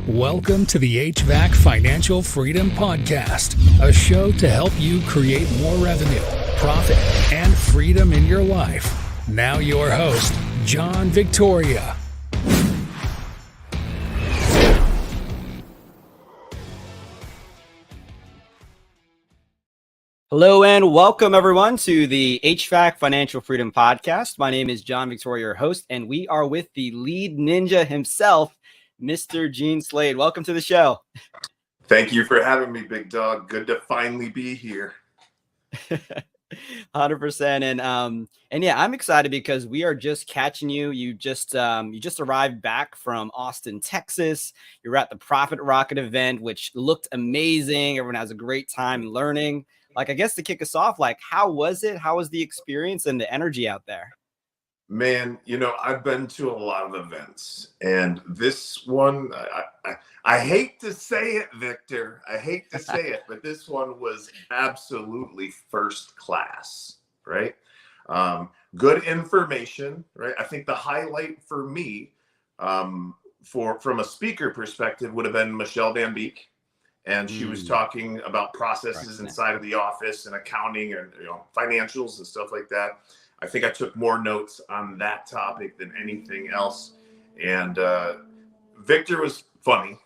Welcome to the HVAC Financial Freedom Podcast, a show to help you create more revenue, profit, and freedom in your life. Now your host, John Victoria. Hello and welcome everyone to the HVAC Financial Freedom Podcast. My name is John Victoria, your host, and we are with the lead ninja himself, Mr. Gene Slade. Welcome to the show. Thank you for having me, big dog. Good to finally be here. 100%. And yeah, I'm excited because we are just catching you. You just arrived back from Austin, Texas. You're at the Profit Rocket event, which looked amazing. Everyone has a great time learning. I guess to kick us off, how was it? How was the experience and the energy out there? Man, I've been to a lot of events, and this one, I hate to say it, Victor. I hate to say it, but this one was absolutely first class, right? Good information, right? I think the highlight for me, from a speaker perspective, would have been Michelle Van Beek. And she was talking about processes inside of the office and accounting and financials and stuff like that. I think I took more notes on that topic than anything else. And Victor was funny.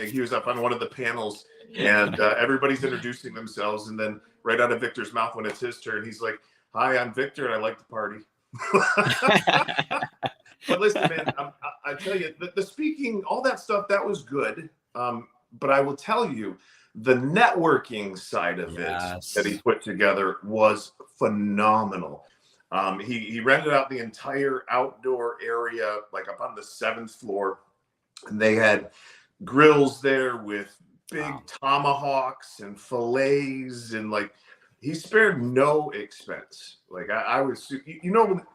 He was up on one of the panels, and everybody's introducing themselves. And then right out of Victor's mouth, when it's his turn, he's like, "Hi, I'm Victor, and I like to party." But listen, man, I tell you, the speaking, all that stuff, that was good. But I will tell you, the networking side of it that he put together was phenomenal. He rented out the entire outdoor area, up on the 7th floor. And they had grills there with big tomahawks and fillets. And he spared no expense. I was,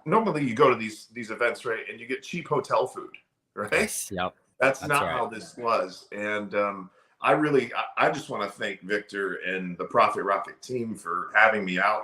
normally you go to these events, right? And you get cheap hotel food, right? Yes, yep. That's not right. How this was. And I just want to thank Victor and the Profit Rocket team for having me out.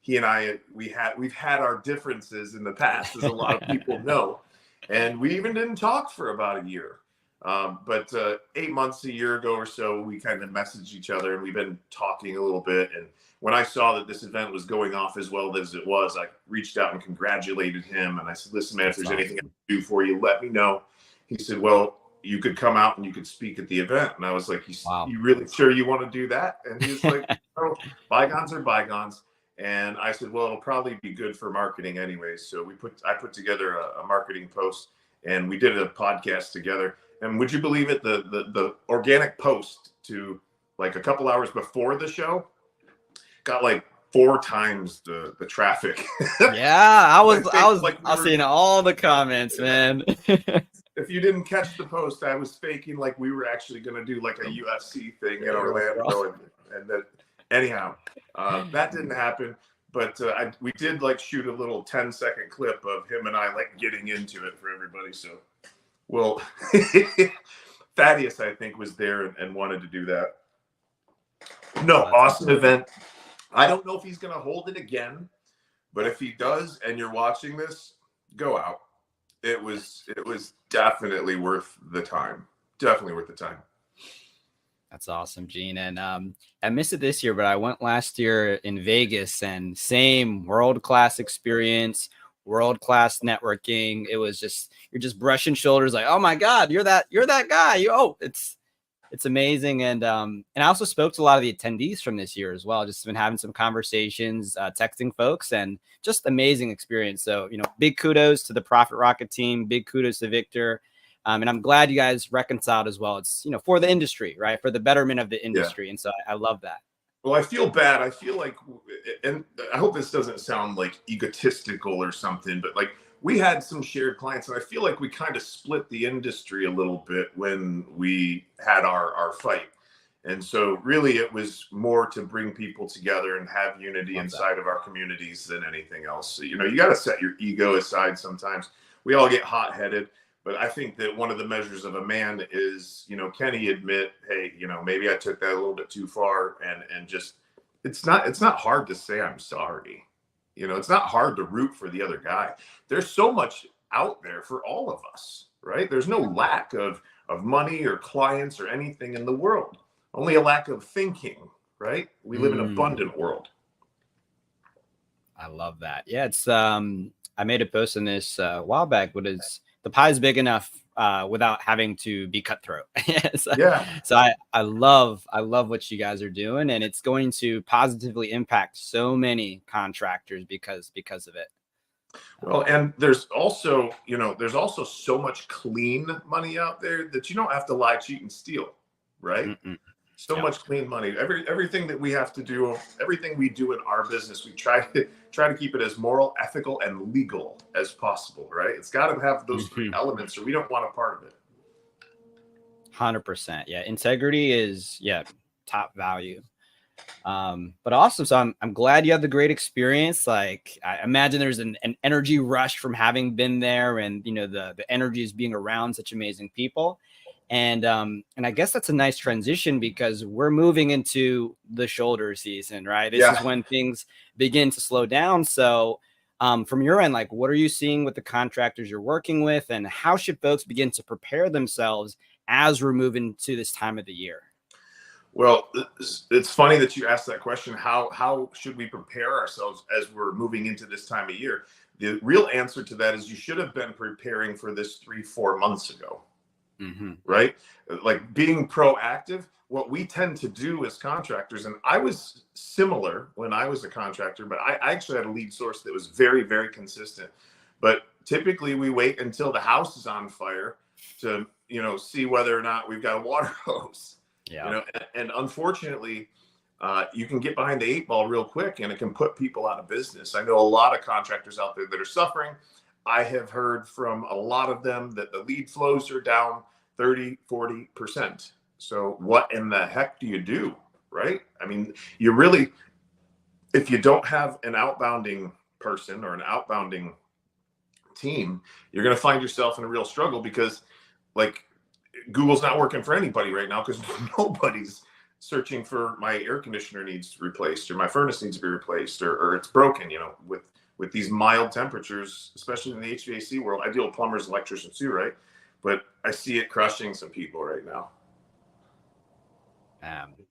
He and I, we've had our differences in the past, as a lot of people know. And we even didn't talk for about a year. But 8 months, a year ago or so, we kind of messaged each other, and we've been talking a little bit. And when I saw that this event was going off as well as it was, I reached out and congratulated him. And I said, "Listen, man, if there's anything I can do for you, let me know." He said, "Well, you could come out and you could speak at the event." And I was like, "You really sure you want to do that?" And he was like, "Oh, bygones are bygones." And I said, "Well, it'll probably be good for marketing anyways." So I put together a marketing post, and we did a podcast together. And would you believe it? The organic post to a couple hours before the show got 4 times the traffic. Yeah, I was seeing all the comments, man. If you didn't catch the post, I was faking we were actually going to do a UFC thing in Orlando. And that, anyhow, that didn't happen. But we did shoot a little 10-second clip of him and I getting into it for everybody. So, well, Thaddeus, I think, was there and wanted to do that. No, awesome event. I don't know if he's going to hold it again, but if he does and you're watching this, go out. It was definitely worth the time. Definitely worth the time. That's awesome, Gene. And I missed it this year, but I went last year in Vegas, and same world-class experience, world-class networking. It was you're just brushing shoulders oh my God, you're that guy. It's amazing. And I also spoke to a lot of the attendees from this year as well. Just been having some conversations, texting folks, and just amazing experience. So, big kudos to the Profit Rocket team. Big kudos to Victor. And I'm glad you guys reconciled as well. It's, for the industry, right? For the betterment of the industry. Yeah. And so I love that. Well, I feel bad. I feel and I hope this doesn't sound egotistical or something, but we had some shared clients, and I feel we kind of split the industry a little bit when we had our fight. And so really it was more to bring people together and have unity inside of our communities than anything else. So, you got to set your ego aside sometimes. We all get hot-headed, but I think that one of the measures of a man is, can he admit, hey, maybe I took that a little bit too far, and just, it's not hard to say I'm sorry. It's not hard to root for the other guy. There's so much out there for all of us. right? There's no lack of money or clients or anything in the world, only a lack of thinking, right? We live in an abundant world. I love that. Yeah, it's I made a post on this a while back, but it's the pie is big enough without having to be cutthroat. so, Yeah. so I love what you guys are doing, and it's going to positively impact so many contractors because of it. Well, and there's also, there's also so much clean money out there that you don't have to lie, cheat, and steal, right? So much clean money. Everything that we have to do, everything we do in our business, we try to keep it as moral, ethical, and legal as possible, right? It's got to have those three elements, or we don't want a part of it. 100%. Yeah, integrity is top value. But awesome. So I'm glad you had the great experience. Like, I imagine there's an energy rush from having been there, and the energy is being around such amazing people. And I guess that's a nice transition because we're moving into the shoulder season, right? This is when things begin to slow down. So from your end, like, what are you seeing with the contractors you're working with, and how should folks begin to prepare themselves as we're moving to this time of the year? Well, it's funny that you asked that question. How should we prepare ourselves as we're moving into this time of year? The real answer to that is you should have been preparing for this 3-4 months ago. Right? Like, being proactive. What we tend to do as contractors, and I was similar when I was a contractor, but I actually had a lead source that was very, very consistent. But typically we wait until the house is on fire to, see whether or not we've got a water hose. Yeah. And unfortunately, you can get behind the 8 ball real quick, and it can put people out of business. I know a lot of contractors out there that are suffering. I have heard from a lot of them that the lead flows are down 30-40%. So what in the heck do you do, right? I mean, you really, if you don't have an outbounding person or an outbounding team, you're going to find yourself in a real struggle, because, like, Google's not working for anybody right now, because nobody's searching for my air conditioner needs replaced, or my furnace needs to be replaced, or it's broken, with these mild temperatures, especially in the HVAC world. I deal with plumbers, electricians too, right? But I see it crushing some people right now.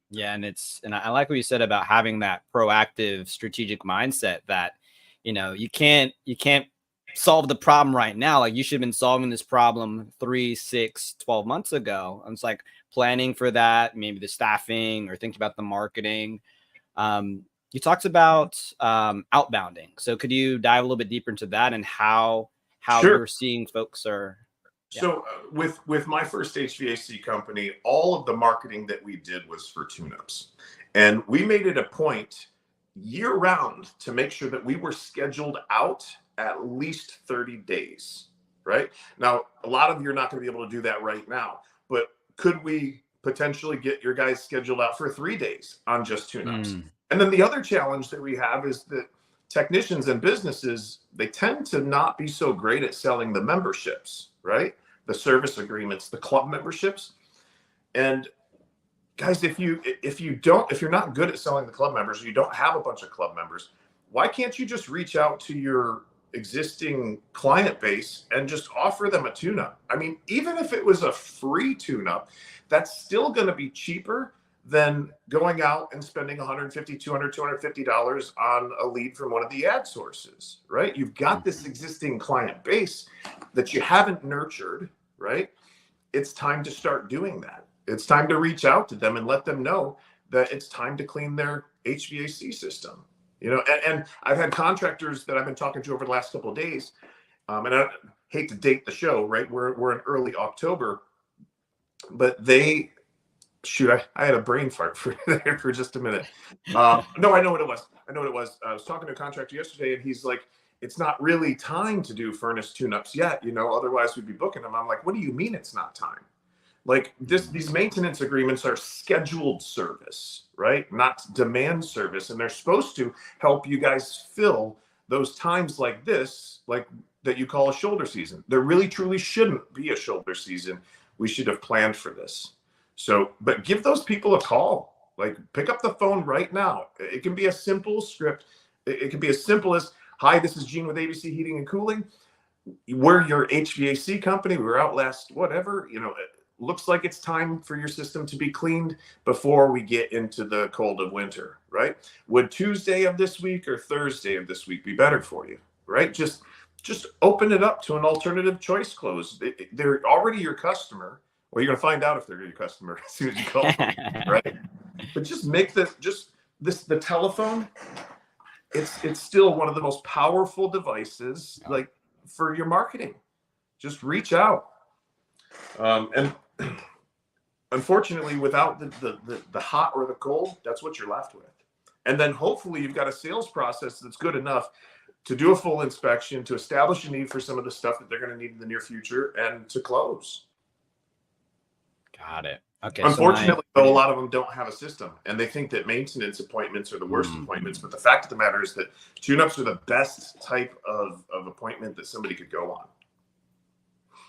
Yeah, and I like what you said about having that proactive, strategic mindset that, you can't solve the problem right now. Like, you should have been solving this problem 3, 6, 12 months ago. And it's like planning for that, maybe the staffing, or thinking about the marketing. You talked about outbounding. So could you dive a little bit deeper into that, and how Sure. you're seeing folks are? Yeah. So with my first HVAC company, all of the marketing that we did was for tune-ups. And we made it a point year round to make sure that we were scheduled out at least 30 days, right? Now, a lot of you are not going to be able to do that right now, but could we potentially get your guys scheduled out for 3 days on just tune-ups? And then the other challenge that we have is that technicians and businesses, they tend to not be so great at selling the memberships, right? The service agreements, the club memberships. And guys, if you're not good at selling the club members, you don't have a bunch of club members, why can't you just reach out to your existing client base and just offer them a tune-up? I mean, even if it was a free tune-up, that's still going to be cheaper than going out and spending $150, $200, $250 on a lead from one of the ad sources, right? You've got this existing client base that you haven't nurtured, right? It's time to start doing that. It's time to reach out to them and let them know that it's time to clean their HVAC system. And I've had contractors that I've been talking to over the last couple of days, and I hate to date the show, right? We're in early October, but I had a brain fart for just a minute. No, I know what it was. I was talking to a contractor yesterday, and he's like, it's not really time to do furnace tune-ups yet, otherwise we'd be booking them. I'm like, what do you mean it's not time? Like, these maintenance agreements are scheduled service, right? Not demand service. And they're supposed to help you guys fill those times like this, like that you call a shoulder season. There really truly shouldn't be a shoulder season. We should have planned for this. So, but give those people a call. Like, pick up the phone right now. It can be a simple script. It can be as simple as, hi, this is Gene with ABC Heating and Cooling. we're your HVAC company. We were out last, whatever, it looks like it's time for your system to be cleaned before we get into the cold of winter, right? Would Tuesday of this week or Thursday of this week be better for you, right? Just open it up to an alternative choice close. They're already your customer. Well, you're going to find out if they're your customer as soon as you call them, right? But just make the telephone, it's still one of the most powerful devices, like, for your marketing. Just reach out. And unfortunately, without the hot or the cold, that's what you're left with. And then hopefully you've got a sales process that's good enough to do a full inspection, to establish a need for some of the stuff that they're going to need in the near future, and to close. Got it. Okay. Unfortunately, though, a lot of them don't have a system, and they think that maintenance appointments are the worst appointments. But the fact of the matter is that tune-ups are the best type of appointment that somebody could go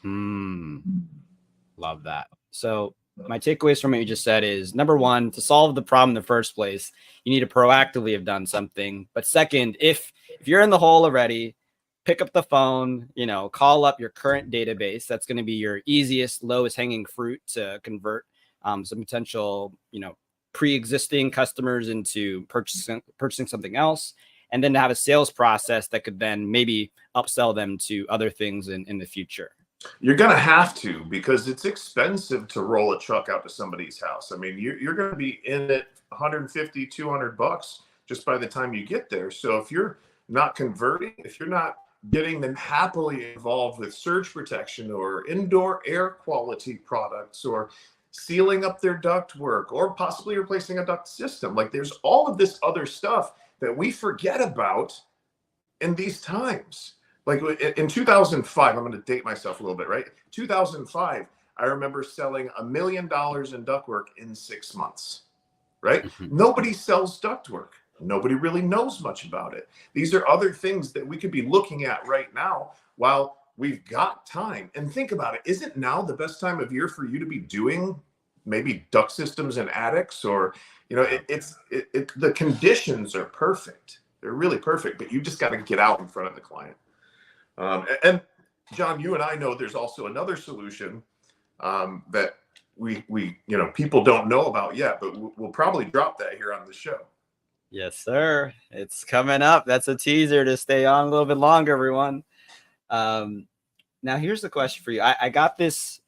on. Love that. So my takeaways from what you just said is, number one, to solve the problem in the first place, you need to proactively have done something. But second, if you're in the hole already, pick up the phone, call up your current database. That's going to be your easiest, lowest hanging fruit to convert some potential, pre-existing customers into purchasing something else. And then to have a sales process that could then maybe upsell them to other things in the future. You're going to have to, because it's expensive to roll a truck out to somebody's house. I mean, you're going to be in it $150, $200 just by the time you get there. So if you're not converting, if you're not getting them happily involved with surge protection or indoor air quality products or sealing up their duct work or possibly replacing a duct system, like, there's all of this other stuff that we forget about in these times. Like in 2005, I'm going to date myself a little bit, right? 2005, I remember selling $1 million in ductwork in 6 months, right? Nobody sells ductwork. Nobody really knows much about it. These are other things that we could be looking at right now while we've got time. And think about it. Isn't now the best time of year for you to be doing maybe duct systems in attics? Or, the conditions are perfect. They're really perfect, but you just got to get out in front of the client. And John, you and I know there's also another solution that we people don't know about yet, but we'll probably drop that here on the show. Yes, sir. It's coming up. That's a teaser to stay on a little bit longer, everyone. Now here's the question for you. I got this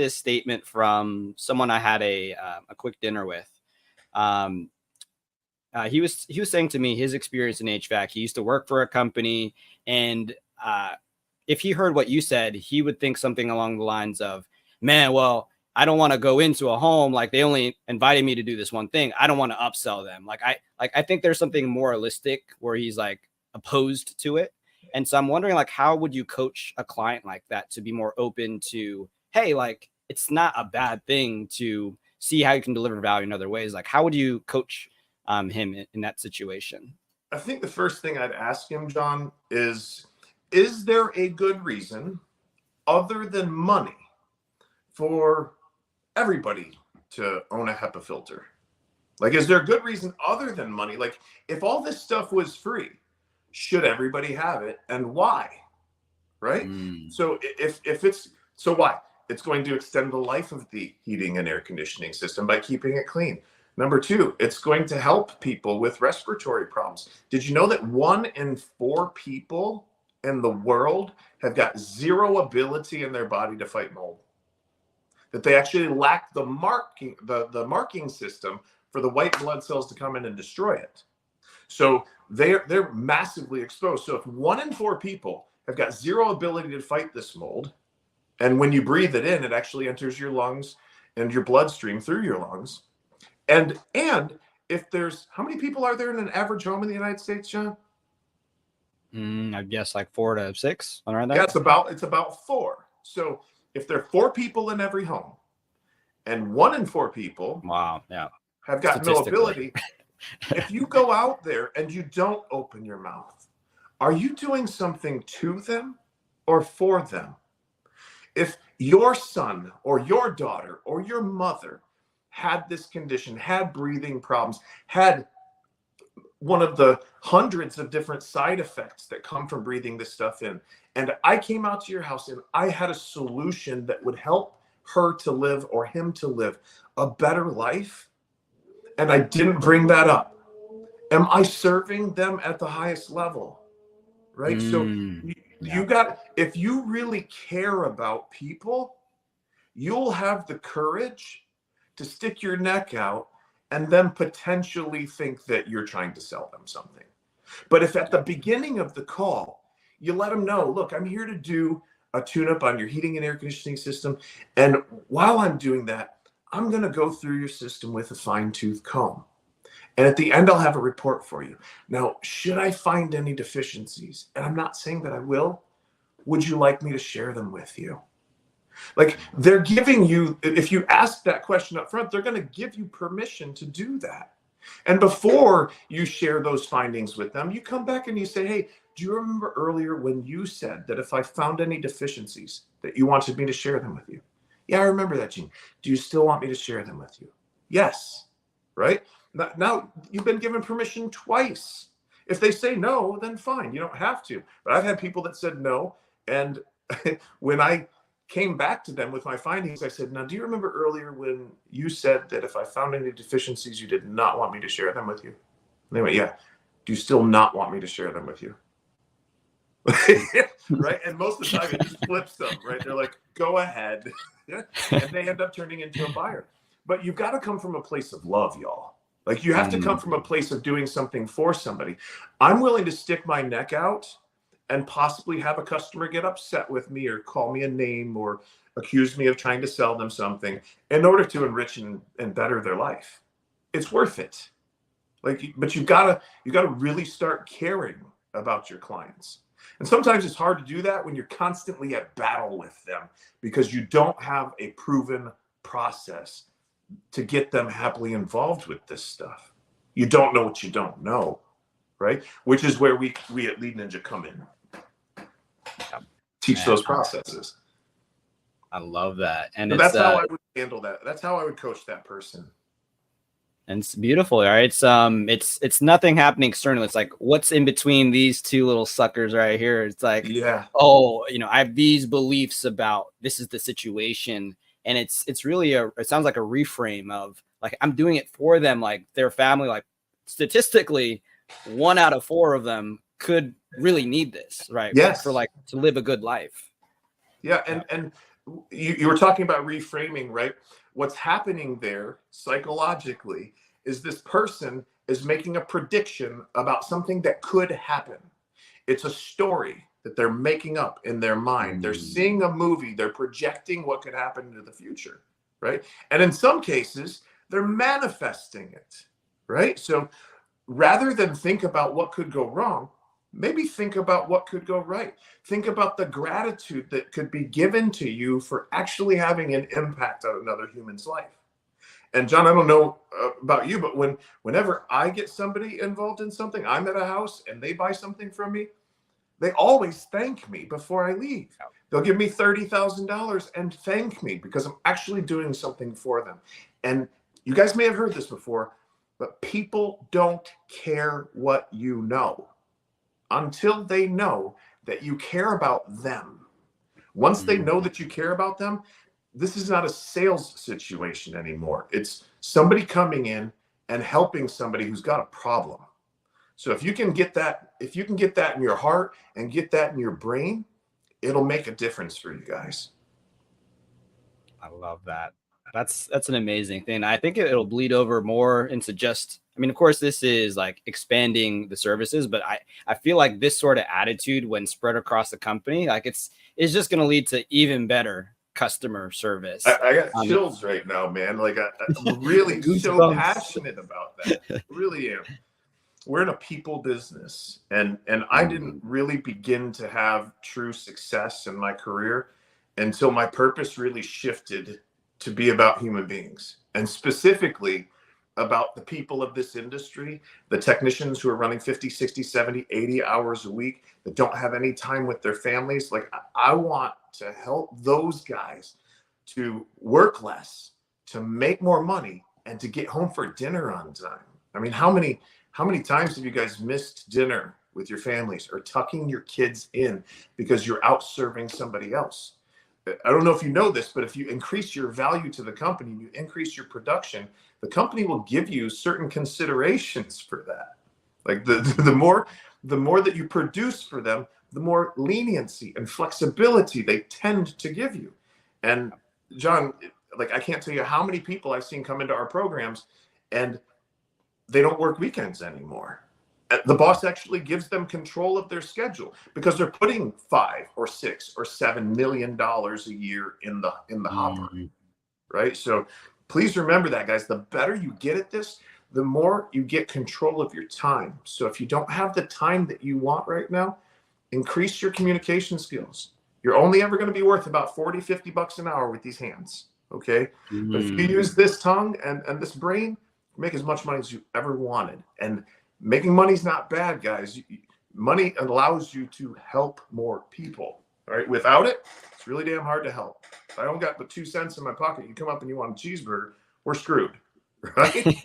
statement from someone I had a quick dinner with. He was saying to me his experience in HVAC. He used to work for a company, and if he heard what you said, he would think something along the lines of, man, well, I don't want to go into a home. Like, they only invited me to do this one thing. I don't want to upsell them. I think there's something moralistic where he's like opposed to it. And so I'm wondering, like, how would you coach a client like that to be more open to, hey, like, it's not a bad thing to see how you can deliver value in other ways. Like, how would you coach him in that situation? I think the first thing I'd ask him, John, is there a good reason other than money for everybody to own a HEPA filter? Like, is there a good reason other than money? Like, if all this stuff was free, should everybody have it, and why? Right? So why? It's going to extend the life of the heating and air conditioning system by keeping it clean. Number two, it's going to help people with respiratory problems. Did you know that 1 in 4 people in the world have got zero ability in their body to fight mold? That they actually lack the marking system for the white blood cells to come in and destroy it. So they're massively exposed. So if 1 in 4 people have got zero ability to fight this mold, and when you breathe it in, it actually enters your lungs and your bloodstream through your lungs. And if there's, how many people are there in an average home in the United States, John? I guess like 4 to 6 around that. Yeah, it's about 4. So if there are 4 people in every home, and 1 in 4 people, wow, yeah, have got no ability. If you go out there and you don't open your mouth, are you doing something to them or for them? If your son or your daughter or your mother had this condition, had breathing problems, had one of the hundreds of different side effects that come from breathing this stuff in, and I came out to your house and I had a solution that would help her to live or him to live a better life, and I didn't bring that up, am I serving them at the highest level? Right? So you got, if you really care about people, you'll have the courage to stick your neck out and then potentially think that you're trying to sell them something. But if at the beginning of the call, you let them know, look, I'm here to do a tune-up on your heating and air conditioning system. And while I'm doing that, I'm going to go through your system with a fine-tooth comb. And at the end, I'll have a report for you. Now, should I find any deficiencies, and I'm not saying that I will, would you like me to share them with you? Like, they're giving you, if you ask that question up front, they're going to give you permission to do that. And before you share those findings with them, you come back and you say, hey, do you remember earlier when you said that if I found any deficiencies that you wanted me to share them with you? Yeah, I remember that, Gene. Do you still want me to share them with you? Yes. Right? Now you've been given permission twice. If they say no, then fine. You don't have to. But I've had people that said no. And when I came back to them with my findings, I said, now, do you remember earlier when you said that if I found any deficiencies, you did not want me to share them with you? And they went, yeah. Do you still not want me to share them with you? Right? And most of the time it just flips them, right? They're like, go ahead. And they end up turning into a buyer. But you've got to come from a place of love, y'all. Like, you have to come from a place of doing something for somebody. I'm willing to stick my neck out and possibly have a customer get upset with me or call me a name or accuse me of trying to sell them something in order to enrich and better their life. It's worth it. Like, but you gotta really start caring about your clients. And sometimes it's hard to do that when you're constantly at battle with them because you don't have a proven process to get them happily involved with this stuff. You don't know what you don't know, right? Which is where we at Lead Ninja come in. Teach those processes. I love that. And that's how I would handle that. That's how I would coach that person. And it's beautiful, right? It's nothing happening externally. It's like, what's in between these two little suckers right here? It's like, yeah, oh, I have these beliefs about this is the situation. And it's really it sounds like a reframe of like, I'm doing it for them. Like, their family, like statistically 1 out of 4 of them could really need this, right? Yes. For like to live a good life. Yeah. And you were talking about reframing, right? What's happening there psychologically is this person is making a prediction about something that could happen. It's a story that they're making up in their mind. They're seeing a movie. They're projecting what could happen into the future, right? And in some cases, they're manifesting it, right? So rather than think about what could go wrong, maybe think about what could go right. Think about the gratitude that could be given to you for actually having an impact on another human's life. And John, I don't know about you, but whenever I get somebody involved in something, I'm at a house and they buy something from me, they always thank me before I leave. They'll give me $30,000 and thank me because I'm actually doing something for them. And you guys may have heard this before, but people don't care what you know until they know that you care about them. Once they know that you care about them, this is not a sales situation anymore. It's somebody coming in and helping somebody who's got a problem. So if you can get that in your heart and get that in your brain, it'll make a difference for you guys. I love that. That's an amazing thing. I think it'll bleed over more into just, of course, this is like expanding the services, but I feel like this sort of attitude when spread across the company, like it's just going to lead to even better customer service. I got chills right now, man. Like I'm really so passionate about that. I really am. We're in a people business, and I didn't really begin to have true success in my career until my purpose really shifted to be about human beings, and specifically about the people of this industry, the technicians who are running 50, 60, 70, 80 hours a week that don't have any time with their families. Like, I want to help those guys to work less, to make more money, and to get home for dinner on time. How many times have you guys missed dinner with your families or tucking your kids in because you're out serving somebody else. I don't know if you know this, but if you increase your value to the company, you increase your production, the company will give you certain considerations for that. Like the more that you produce for them, the more leniency and flexibility they tend to give you. And John, like I can't tell you how many people I've seen come into our programs and they don't work weekends anymore. The boss actually gives them control of their schedule because they're putting $5 or $6 or $7 million a year in the hopper, right? So please remember that, guys. The better you get at this, the more you get control of your time. So if you don't have the time that you want right now, increase your communication skills. You're only ever going to be worth about 40, 50 bucks an hour with these hands, okay? But if you use this tongue and this brain, make as much money as you ever wanted. And making money is not bad, guys. Money allows you to help more people, all right? Without it, it's really damn hard to help. If I don't got but 2 cents in my pocket, you come up and you want a cheeseburger, we're screwed, right?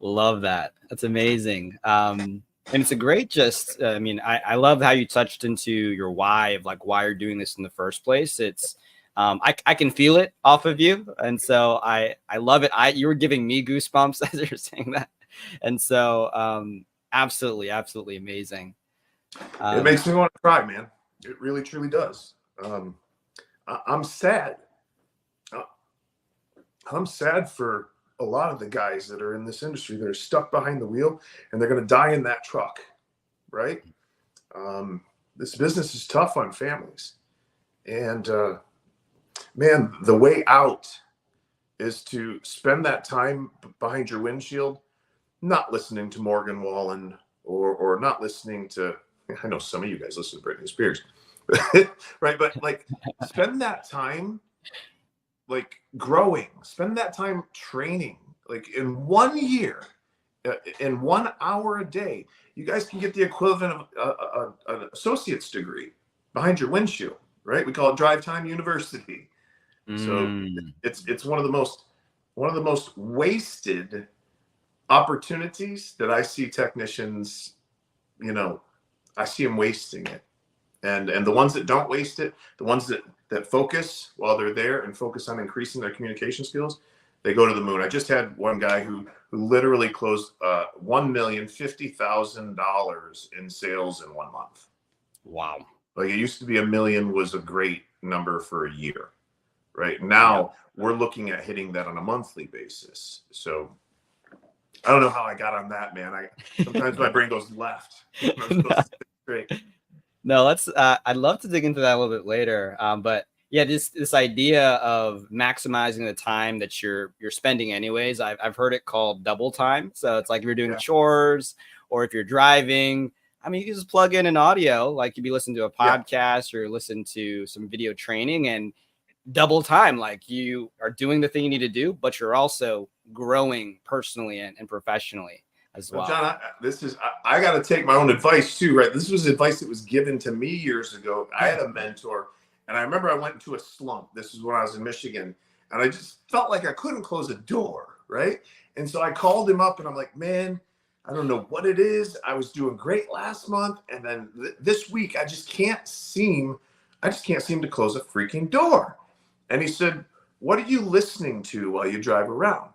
Love that. That's amazing. And it's a great I love how you touched into your why of like why you're doing this in the first place. It's I can feel it off of you. And so I love it. You were giving me goosebumps as you're saying that. And so absolutely amazing. It makes me want to cry, man. It really, truly does. I'm sad. I'm sad for a lot of the guys that are in this industry that are stuck behind the wheel and they're going to die in that truck, right? This business is tough on families. And man, the way out is to spend that time behind your windshield, not listening to Morgan Wallen or not listening to, I know some of you guys listen to Britney Spears, right? But like spend that time like growing, spend that time training. Like in 1 year, in 1 hour a day, you guys can get the equivalent of an associate's degree behind your windshield, right? We call it Drive Time University. So it's one of the most wasted opportunities that I see technicians, I see them wasting it. And the ones that don't waste it, the ones that focus while they're there and focus on increasing their communication skills, they go to the moon. I just had one guy who literally closed $1,050,000 in sales in 1 month. Wow. Like it used to be $1 million was a great number for a year. Right now, we're looking at hitting that on a monthly basis. So I don't know how I got on that, man. Sometimes my brain goes left. No, let's. I'd love to dig into that a little bit later. But yeah, this idea of maximizing the time that you're spending anyways. I've heard it called double time. So it's like if you're doing chores or if you're driving. I mean, you can just plug in an audio, like you'd be listening to a podcast or listen to some video training and double time, like you are doing the thing you need to do, but you're also growing personally and professionally as well. John, I got to take my own advice too, right? This was advice that was given to me years ago. I had a mentor and I remember I went into a slump. This is when I was in Michigan and I just felt like I couldn't close a door, right? And so I called him up and I'm like, man, I don't know what it is. I was doing great last month. And then this week, I just can't seem to close a freaking door. And he said, what are you listening to while you drive around?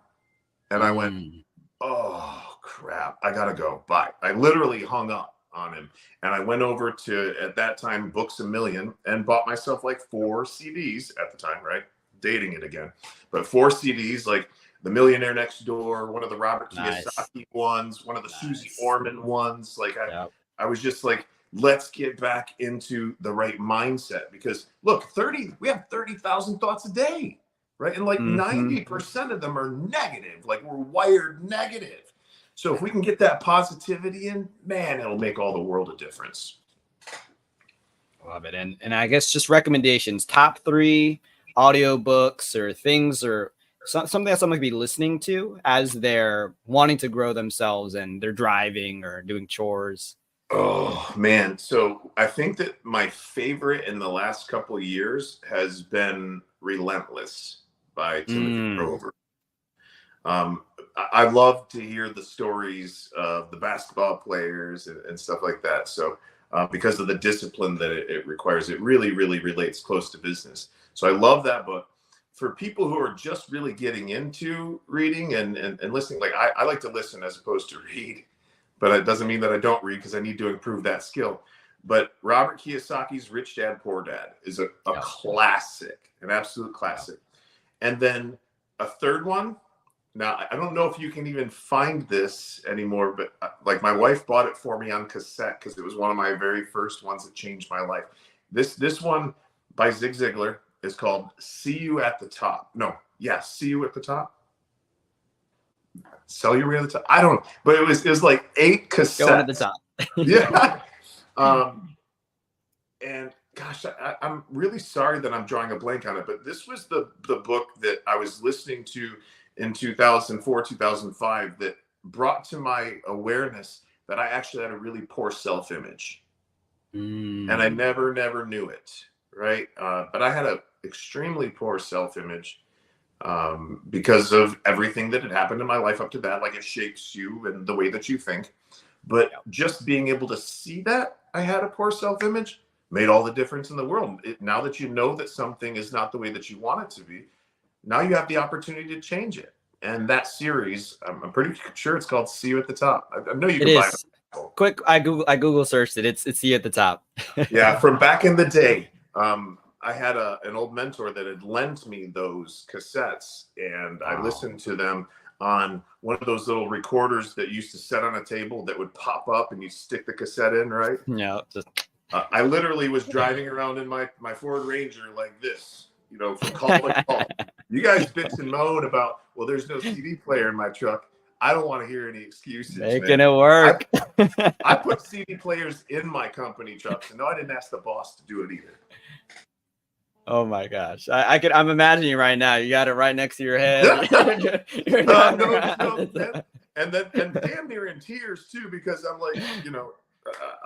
And I went, oh, crap. I got to go. Bye. I literally hung up on him. And I went over to, at that time, Books A Million and bought myself like 4 CDs at the time, right? Dating it again. But 4 CDs, like The Millionaire Next Door, one of the Robert Kiyosaki ones, one of the Susie Orman ones. Like I was just like, let's get back into the right mindset because look, we have 30,000 thoughts a day, right? And like 90% of them are negative. Like we're wired negative. So if we can get that positivity in, man, it'll make all the world a difference. Love it. And I guess just recommendations, top 3 audiobooks or things or something that someone could be listening to as they're wanting to grow themselves and they're driving or doing chores. Oh, man. So I think that my favorite in the last couple of years has been Relentless by Timothy Grover. I love to hear the stories of the basketball players and stuff like that. So because of the discipline that it requires, it really, really relates close to business. So I love that book. For people who are just really getting into reading and listening, like I like to listen as opposed to read, but it doesn't mean that I don't read because I need to improve that skill. But Robert Kiyosaki's Rich Dad, Poor Dad is a classic, an absolute classic. And then a third one. Now, I don't know if you can even find this anymore, but like my wife bought it for me on cassette because it was one of my very first ones that changed my life. This one by Zig Ziglar is called See You at the Top. No, yeah, See You at the Top. Sell Your Way at the Top. I don't know, but it was like 8 cassettes. Going to the top. Yeah. And gosh, I'm really sorry that I'm drawing a blank on it, but this was the book that I was listening to in 2004, 2005 that brought to my awareness that I actually had a really poor self-image. And I never knew it, right? But I had an extremely poor self-image because of everything that had happened in my life up to that. Like, it shapes you and the way that you think. But just being able to see that I had a poor self-image made all the difference in the world. Now that you know that something is not the way that you want it to be, now you have the opportunity to change it. And that series, I'm pretty sure it's called See You at the Top. I know you can buy it. Quick, I Google searched it. It's See You at the Top. Yeah, from back in the day. I had an old mentor that had lent me those cassettes, and I listened to them on one of those little recorders that used to set on a table that would pop up and you stick the cassette in, right? Yeah. I literally was driving around in my Ford Ranger like this, from call to call. You guys bitch and moan about, well, there's no CD player in my truck. I don't want to hear any excuses. Making it work. I put CD players in my company trucks, and no, I didn't ask the boss to do it either. Oh my gosh. I'm imagining right now. You got it right next to your head. And damn near in tears too, because I'm like,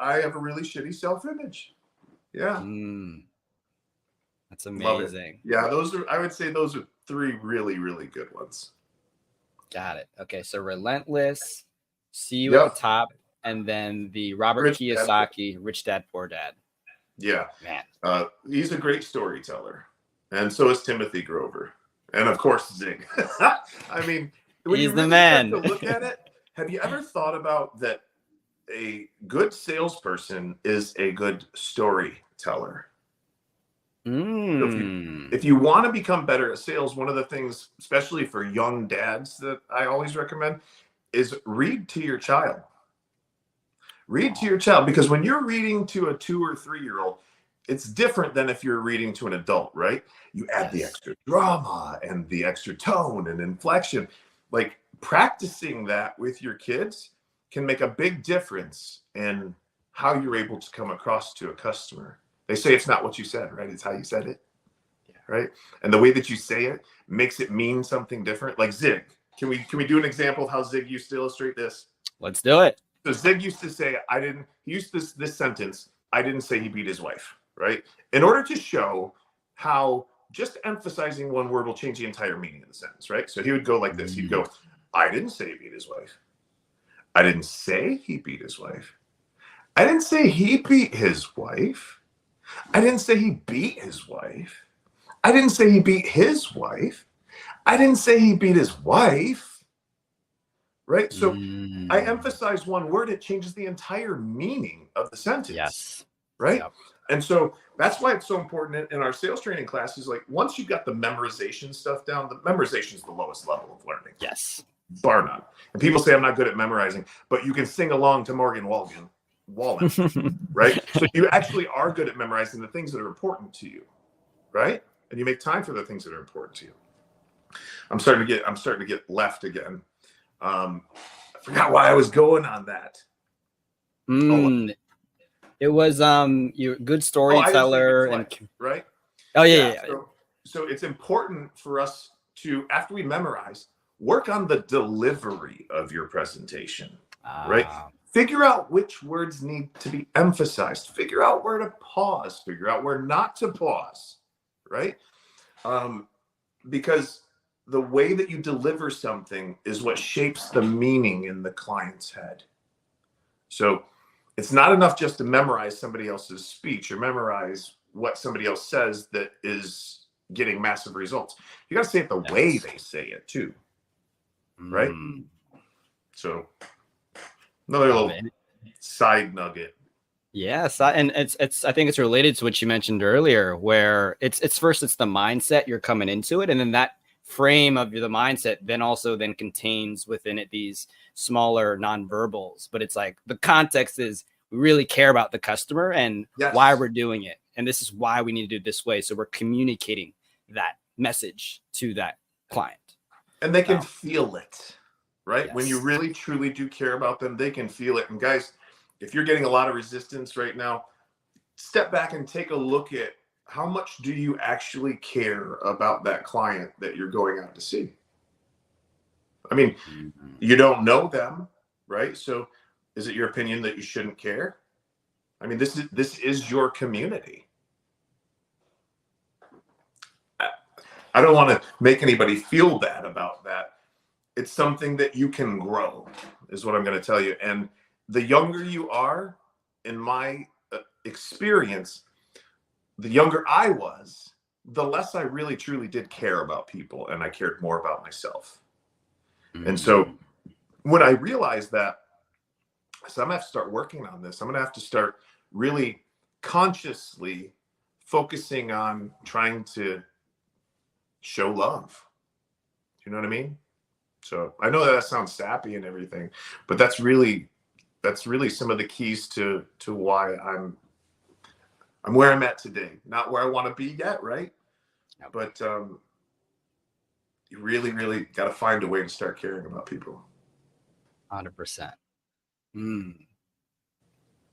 I have a really shitty self-image. Yeah. That's amazing. Yeah, I would say those are 3 really, really good ones. Got it. Okay, so Relentless, See You at the Top, and then the Robert Kiyosaki, Rich Dad, Poor Dad. Yeah. Man. He's a great storyteller. And so is Timothy Grover. And of course, Zig. I mean, when he's you really the man. start to look at it, have you ever thought about that a good salesperson is a good storyteller? So if you want to become better at sales, one of the things, especially for young dads, that I always recommend is read to your child. Read to your child, because when you're reading to a 2 or 3-year-old, it's different than if you're reading to an adult, right? You add the extra drama and the extra tone and inflection. Like, practicing that with your kids can make a big difference in how you're able to come across to a customer. They say it's not what you said, right? It's how you said it, right? And the way that you say it makes it mean something different. Like Zig. Can we do an example of how Zig used to illustrate this? Let's do it. So Zig used to say, he used this sentence, I didn't say he beat his wife, right? In order to show how just emphasizing one word will change the entire meaning of the sentence, right? So he would go like this. He'd go, I didn't say he beat his wife. I didn't say he beat his wife. I didn't say he beat his wife. I didn't say he beat his wife. I didn't say he beat his wife. I didn't say he beat his wife. Right? So I emphasize one word, it changes the entire meaning of the sentence. Yes. Right? Yep. And so that's why it's so important in our sales training classes. Like, once you've got the memorization stuff down, the memorization is the lowest level of learning. Yes. Bar none. And people say I'm not good at memorizing, but you can sing along to Morgan Wallen, right? So you actually are good at memorizing the things that are important to you, right? And you make time for the things that are important to you. I'm starting to get left again. I forgot why I was going on that. It was you're a good storyteller right? Oh yeah. So it's important for us to, after we memorize, work on the delivery of your presentation, right? Figure out which words need to be emphasized. Figure out where to pause. Figure out where not to pause, right? Because the way that you deliver something is what shapes the meaning in the client's head. So it's not enough just to memorize somebody else's speech or memorize what somebody else says that is getting massive results. You got to say it the way they say it too, right? So another little side nugget. Yes, and it's I think it's related to what you mentioned earlier, where it's first it's the mindset you're coming into it, and then that frame of the mindset then contains within it these smaller nonverbals. But it's like the context is we really care about the customer and why we're doing it, and this is why we need to do it this way. So we're communicating that message to that client, and they can feel it, right? Yes. When you really truly do care about them, they can feel it. And guys, if you're getting a lot of resistance right now, step back and take a look at how much do you actually care about that client that you're going out to see? I mean, you don't know them, right? So is it your opinion that you shouldn't care? I mean, this is your community. I don't want to make anybody feel bad about that. It's something that you can grow, is what I'm going to tell you. And the younger you are, in my experience, the younger I was, the less I really truly did care about people, and I cared more about myself. And so when I realized that, so I'm gonna have to start working on this. I'm gonna have to start really consciously focusing on trying to show love. You know what I mean? So I know that sounds sappy and everything, but that's really some of the keys to why I'm where I'm at today. Not where I want to be yet, right? But you really, really got to find a way to start caring about people. 100%.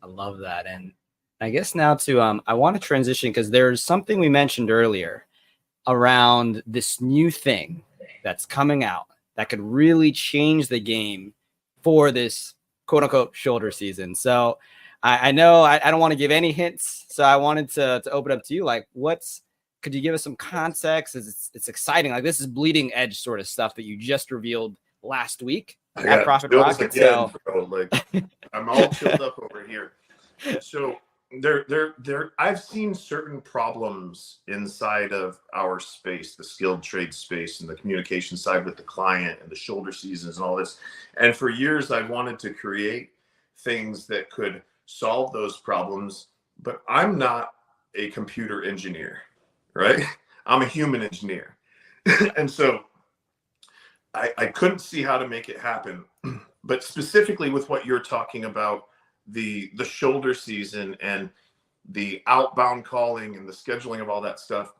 I love that. And I guess now to I want to transition because there's something we mentioned earlier around this new thing that's coming out that could really change the game for this quote unquote shoulder season. So I know I don't want to give any hints. So I wanted to open up to you. Like, could you give us some context? It's exciting. Like, this is bleeding edge sort of stuff that you just revealed last week at Profit Rocket. So like, I'm all chilled up over here. So I've seen certain problems inside of our space, the skilled trade space and the communication side with the client and the shoulder seasons and all this. And for years, I wanted to create things that could solve those problems, but I'm not a computer engineer, right? I'm a human engineer. And so I couldn't see how to make it happen. But specifically with what you're talking about, the shoulder season and the outbound calling and the scheduling of all that stuff,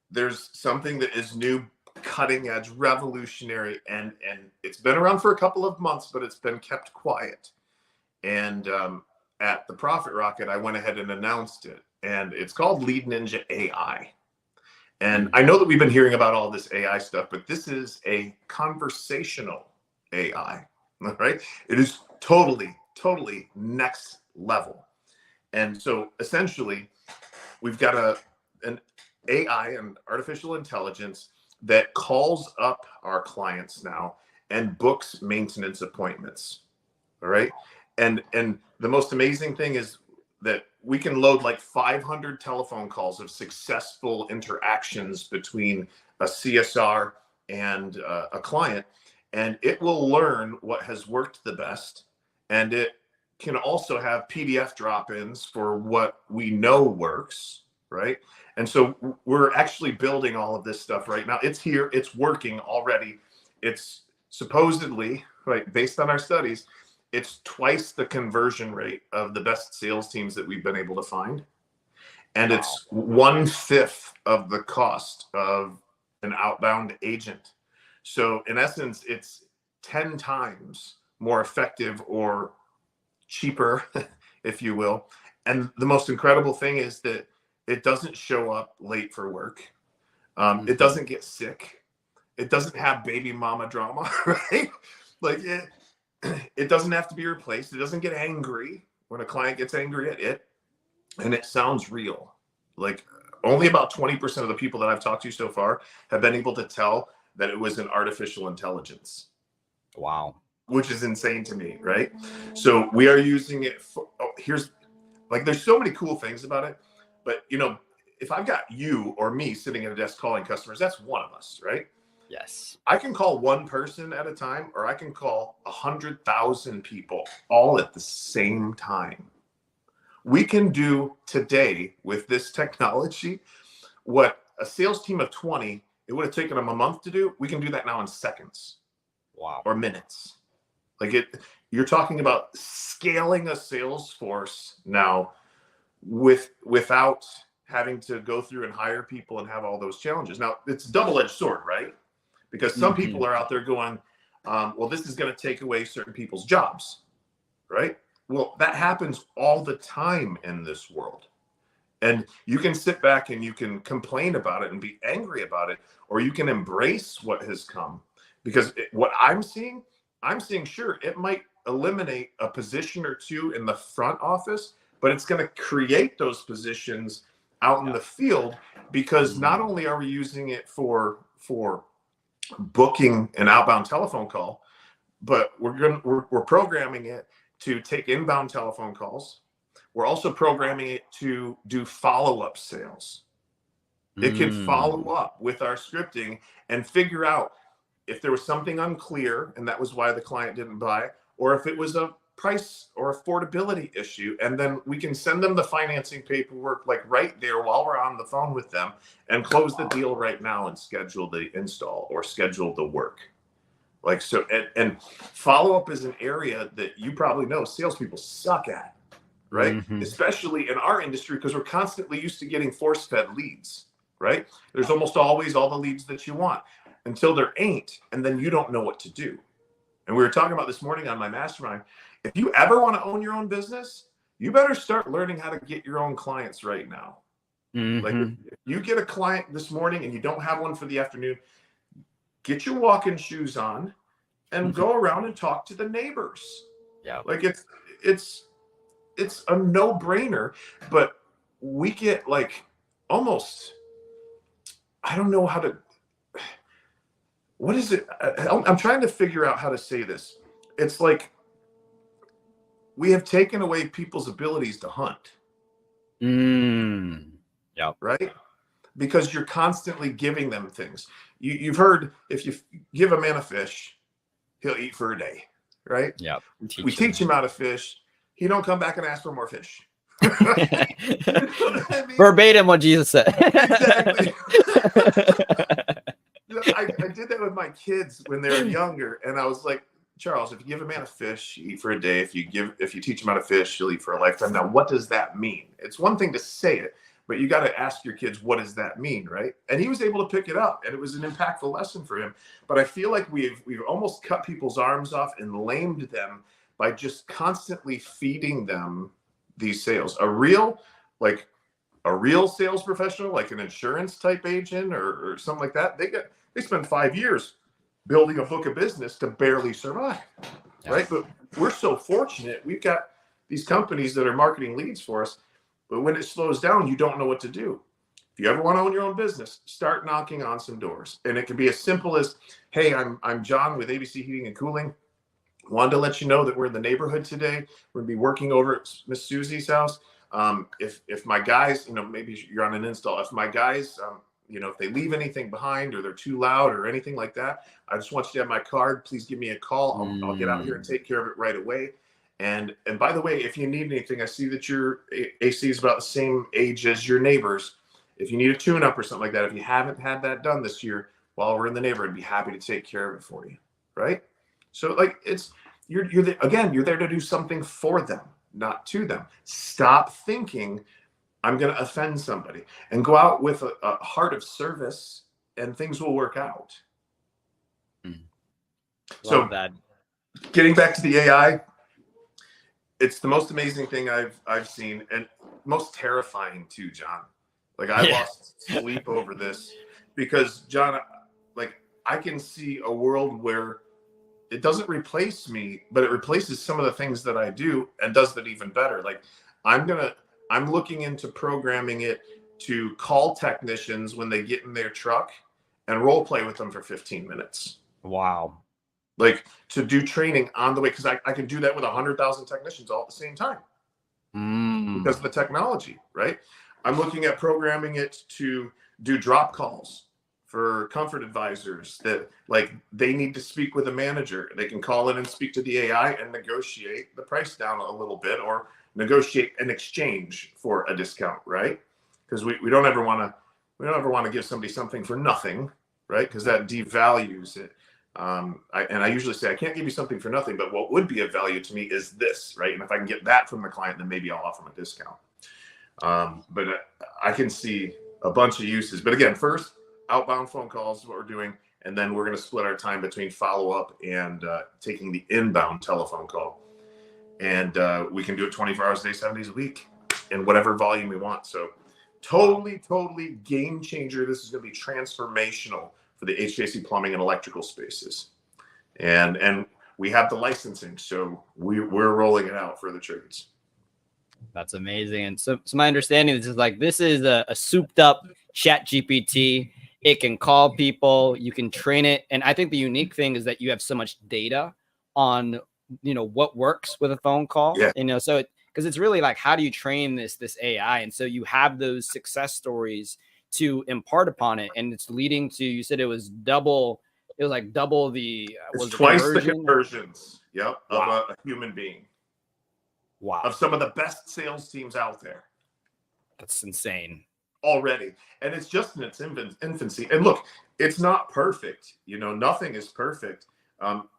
there's something that is new, cutting edge, revolutionary, and it's been around for a couple of months, but it's been kept quiet. And at the Profit Rocket, I went ahead and announced it, and it's called Lead Ninja AI. And I know that we've been hearing about all this AI stuff, but this is a conversational AI, right? It is totally next level. And so essentially, we've got an AI, and artificial intelligence, that calls up our clients now and books maintenance appointments. All right. And the most amazing thing is that we can load like 500 telephone calls of successful interactions between a CSR and a client, and it will learn what has worked the best. And it can also have PDF drop-ins for what we know works, right? And so we're actually building all of this stuff right now. It's here, it's working already. It's supposedly, right, based on our studies, it's twice the conversion rate of the best sales teams that we've been able to find. And it's 1/5 of the cost of an outbound agent. So in essence, it's 10 times more effective or cheaper, if you will. And the most incredible thing is that it doesn't show up late for work. It doesn't get sick. It doesn't have baby mama drama, right? Like it doesn't have to be replaced. It doesn't get angry when a client gets angry at it. And it sounds real. Like only about 20% of the people that I've talked to so far have been able to tell that it was an artificial intelligence. Wow. Which is insane to me, right? So we are using it for, there's so many cool things about it, but if I've got you or me sitting at a desk calling customers, that's one of us, right? Yes. I can call one person at a time, or I can call 100,000 people all at the same time. We can do today with this technology what a sales team of 20, it would have taken them a month to do. We can do that now in seconds. Wow. Or minutes. You're talking about scaling a sales force now without having to go through and hire people and have all those challenges. Now, it's a double-edged sword, right? Because some people are out there going, well, this is going to take away certain people's jobs, right? Well, that happens all the time in this world. And you can sit back and you can complain about it and be angry about it, or you can embrace what has come. Because what I'm seeing, sure, it might eliminate a position or two in the front office, but it's going to create those positions out in the field, because not only are we using it for booking an outbound telephone call, but we're programming it to take inbound telephone calls. We're also programming it to do follow-up sales. It can follow up with our scripting and figure out if there was something unclear and that was why the client didn't buy, or if it was a price or affordability issue. And then we can send them the financing paperwork right there while we're on the phone with them, and close the deal right now and schedule the install or schedule the work. And follow-up is an area that you probably know salespeople suck at, right? Especially in our industry, because we're constantly used to getting force-fed leads, right? There's almost always all the leads that you want until there ain't, and then you don't know what to do. And we were talking about this morning on my mastermind. If you ever want to own your own business, you better start learning how to get your own clients right now. If you get a client this morning and you don't have one for the afternoon, get your walking shoes on and go around and talk to the neighbors. Yeah. It's a no-brainer, but we get almost, I don't know how to, what is it? I'm trying to figure out how to say this. It's like we have taken away people's abilities to hunt. Yeah. Right? Because you're constantly giving them things. You've heard, if you give a man a fish, he'll eat for a day, right? Yeah. We teach him how to fish. He don't come back and ask for more fish. I mean, verbatim what Jesus said. Exactly. I did that with my kids when they were younger, and I was like, Charles, if you give a man a fish, you eat for a day. If you teach him how to fish, he'll eat for a lifetime. Now, what does that mean? It's one thing to say it, but you got to ask your kids, what does that mean, right? And he was able to pick it up, and it was an impactful lesson for him. But I feel like we've almost cut people's arms off and lamed them by just constantly feeding them these sales. A real sales professional, like an insurance type agent or something like that, they spend 5 years building a book of business to barely survive, right? But we're so fortunate. We've got these companies that are marketing leads for us, but when it slows down, you don't know what to do. If you ever want to own your own business, start knocking on some doors. And it can be as simple as, hey, I'm John with ABC Heating and Cooling. Wanted to let you know that we're in the neighborhood today. We're gonna be working over at Miss Susie's house. If my guys, maybe you're on an install, if my guys, if they leave anything behind or they're too loud or anything like that, I just want you to have my card. Please give me a call. I'll get out here and take care of it right away. And by the way, if you need anything, I see that your AC is about the same age as your neighbors. If you need a tune-up or something like that, if you haven't had that done this year while we're in the neighborhood, I'd be happy to take care of it for you, right? So you're there to do something for them, not to them. Stop thinking I'm going to offend somebody, and go out with a heart of service, and things will work out. Love that. Getting back to the AI, it's the most amazing thing I've seen, and most terrifying too, John. I lost sleep over this because, John, I can see a world where it doesn't replace me, but it replaces some of the things that I do and does that even better. I'm looking into programming it to call technicians when they get in their truck and role play with them for 15 minutes. Wow. Like to do training on the way, because I can do that with 100,000 technicians all at the same time because of the technology, right? I'm looking at programming it to do drop calls for comfort advisors that like they need to speak with a manager. They can call in and speak to the AI and negotiate the price down a little bit or negotiate an exchange for a discount, right? Because we don't ever want to give somebody something for nothing, right? Because that devalues it. I usually say I can't give you something for nothing, but what would be of value to me is this, right? And if I can get that from the client, then maybe I'll offer them a discount. But I can see a bunch of uses. But again, first, outbound phone calls is what we're doing. And then we're going to split our time between follow-up and taking the inbound telephone call. And we can do it 24 hours a day, 7 days a week in whatever volume we want. So totally game changer. This is going to be transformational for the HVAC plumbing and electrical spaces. And we have the licensing. So we're rolling it out for the trades. That's amazing. And so my understanding is this is a souped up Chat GPT. It can call people, you can train it. And I think the unique thing is that you have so much data on, what works with a phone call, so because it's really like, how do you train this AI? And so you have those success stories to impart upon it. And it's leading to, you said it was double the, it's twice the conversions. Yep. Wow. Of a human being. Wow. Of some of the best sales teams out there. That's insane. Already. And it's just in its infancy. And look, it's not perfect. Nothing is perfect.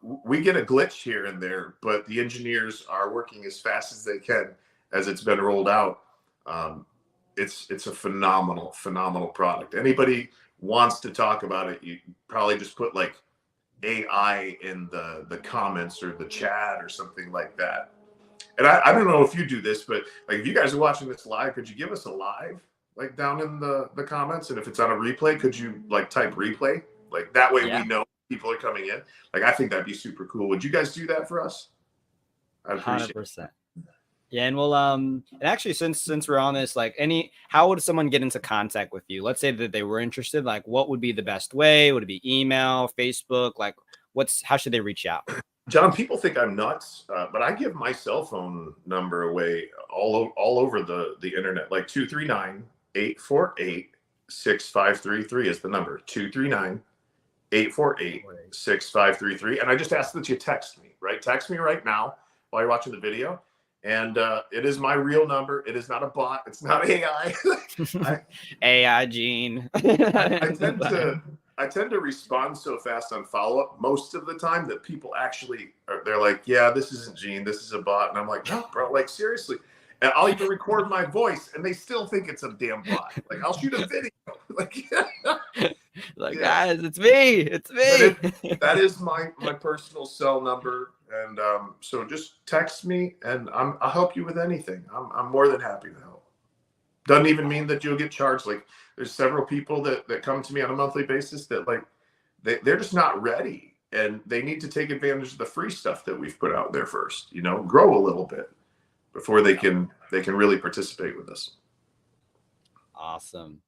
We get a glitch here and there, but the engineers are working as fast as they can as it's been rolled out. It's a phenomenal product. Anybody wants to talk about it, you probably just put like AI in the comments or the chat or something like that. And I don't know if you do this, but like if you guys are watching this live, could you give us a live like down in the comments? And if it's on a replay, could you like type replay? Like that way we know people are coming in. Like I think that'd be super cool. Would you guys do that for us? I'd appreciate 100%. It. Yeah, and we'll and actually since we're on this, like how would someone get into contact with you? Let's say that they were interested, like what would be the best way? Would it be email, Facebook? Like how should they reach out? John, people think I'm nuts, but I give my cell phone number away all over the internet. Like 239-848-6533 is the number. 239-848-6533. And I just ask that you text me, right? Text me right now while you're watching the video. And it is my real number. It is not a bot. It's not AI. AI Gene. I tend to respond so fast on follow-up most of the time that people actually they're like, yeah, this isn't Gene, this is a bot. And I'm like, no, bro, like seriously. And I'll even record my voice and they still think it's a damn bot. Like I'll shoot a video. Guys, it's me. It's me. That is my personal cell number. And so just text me and I'll help you with anything. I'm more than happy to help. Doesn't even mean that you'll get charged. Like there's several people that come to me on a monthly basis that like they're just not ready and they need to take advantage of the free stuff that we've put out there first, grow a little bit before they can really participate with us. Awesome.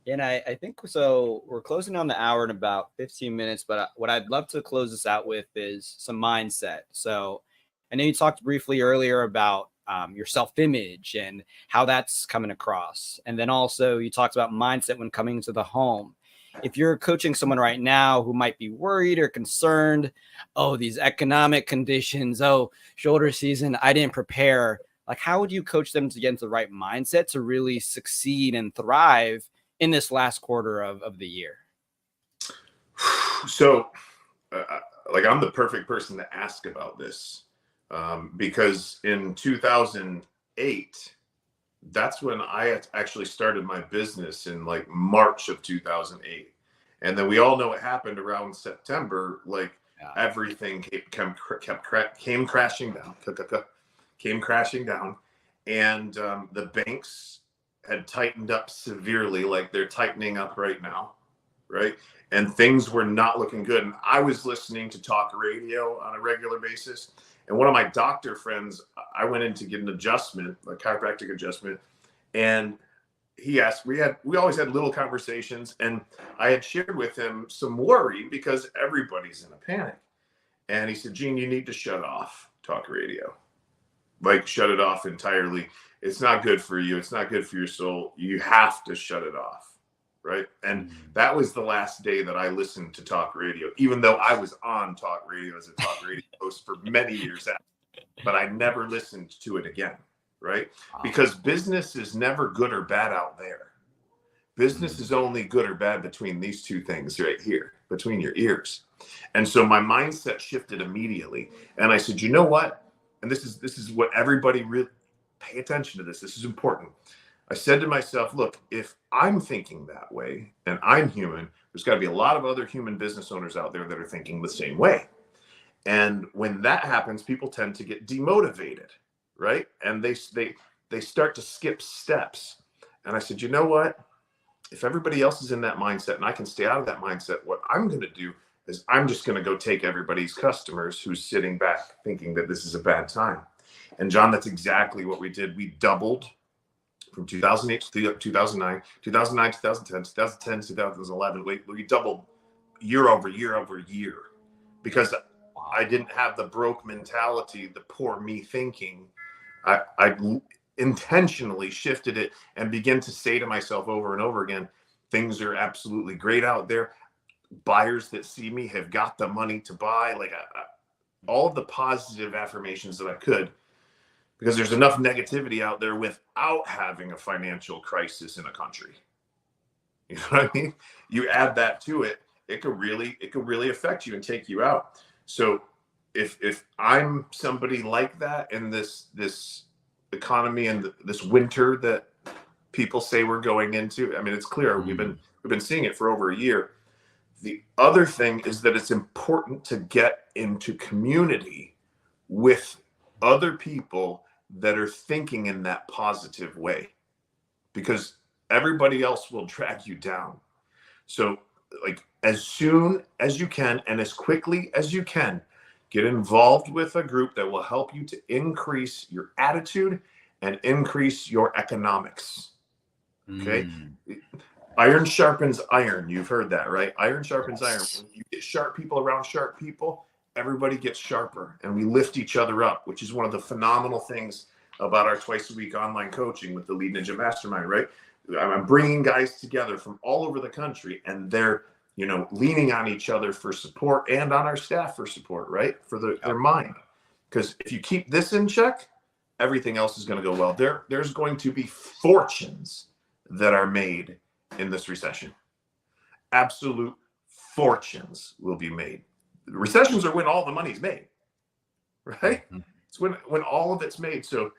And I think so we're closing on the hour in about 15 minutes, but what I'd love to close this out with is some mindset. So I know you talked briefly earlier about your self-image and how that's coming across. And then also you talked about mindset when coming into the home. If you're coaching someone right now who might be worried or concerned, these economic conditions, shoulder season, I didn't prepare. Like, how would you coach them to get into the right mindset to really succeed and thrive in this last quarter of the year? So I'm the perfect person to ask about this. Because in 2008, that's when I actually started my business in like March of 2008. And then we all know what happened around September. Like everything came crashing down. And the banks had tightened up severely, like they're tightening up right now, right? And things were not looking good. And I was listening to talk radio on a regular basis. And one of my doctor friends, I went in to get an adjustment, a chiropractic adjustment, and he asked, we always had little conversations, and I had shared with him some worry because everybody's in a panic. And he said, Gene, you need to shut off talk radio. Like, shut it off entirely. It's not good for you. It's not good for your soul. You have to shut it off. Right. And that was the last day that I listened to talk radio, even though I was on talk radio as a talk radio host for many years after, but I never listened to it again. Right. Because business is never good or bad out there. Business is only good or bad between these two things right here, between your ears. And so my mindset shifted immediately. And I said, you know what? And this is what everybody really pay attention to this. This is important. I said to myself, look, if I'm thinking that way and I'm human, there's got to be a lot of other human business owners out there that are thinking the same way. And when that happens, people tend to get demotivated, right? And they start to skip steps. And I said, you know what? If everybody else is in that mindset and I can stay out of that mindset, what I'm going to do is I'm just going to go take everybody's customers who's sitting back thinking that this is a bad time. And John, that's exactly what we did. We doubled from 2008 to 2009, 2009, 2010, 2010, 2011. We doubled year over year over year because I didn't have the broke mentality, the poor me thinking. I intentionally shifted it and began to say to myself over and over again, things are absolutely great out there. Buyers that see me have got the money to buy, like all of the positive affirmations that I could, because there's enough negativity out there without having a financial crisis in a country. You know what I mean? You add that to it, it could really affect you and take you out. So if I'm somebody like that in this economy and this winter that people say we're going into, I mean, it's clear we've been seeing it for over a year. The other thing is that it's important to get into community with other people that are thinking in that positive way, because everybody else will drag you down. So, like, as soon as you can and as quickly as you can, get involved with a group that will help you to increase your attitude and increase your economics. Okay. Iron sharpens iron. You've heard that, right? Iron sharpens iron. When you get sharp people around sharp people, everybody gets sharper and we lift each other up, which is one of the phenomenal things about our twice a week online coaching with the Lead Ninja Mastermind, right? I'm bringing guys together from all over the country, and they're, leaning on each other for support and on our staff for support, right? For their mind. Because if you keep this in check, everything else is going to go well. There's going to be fortunes that are made in this recession. Absolute fortunes will be made. Recessions are when all the money's made, right? It's when all of it's made. So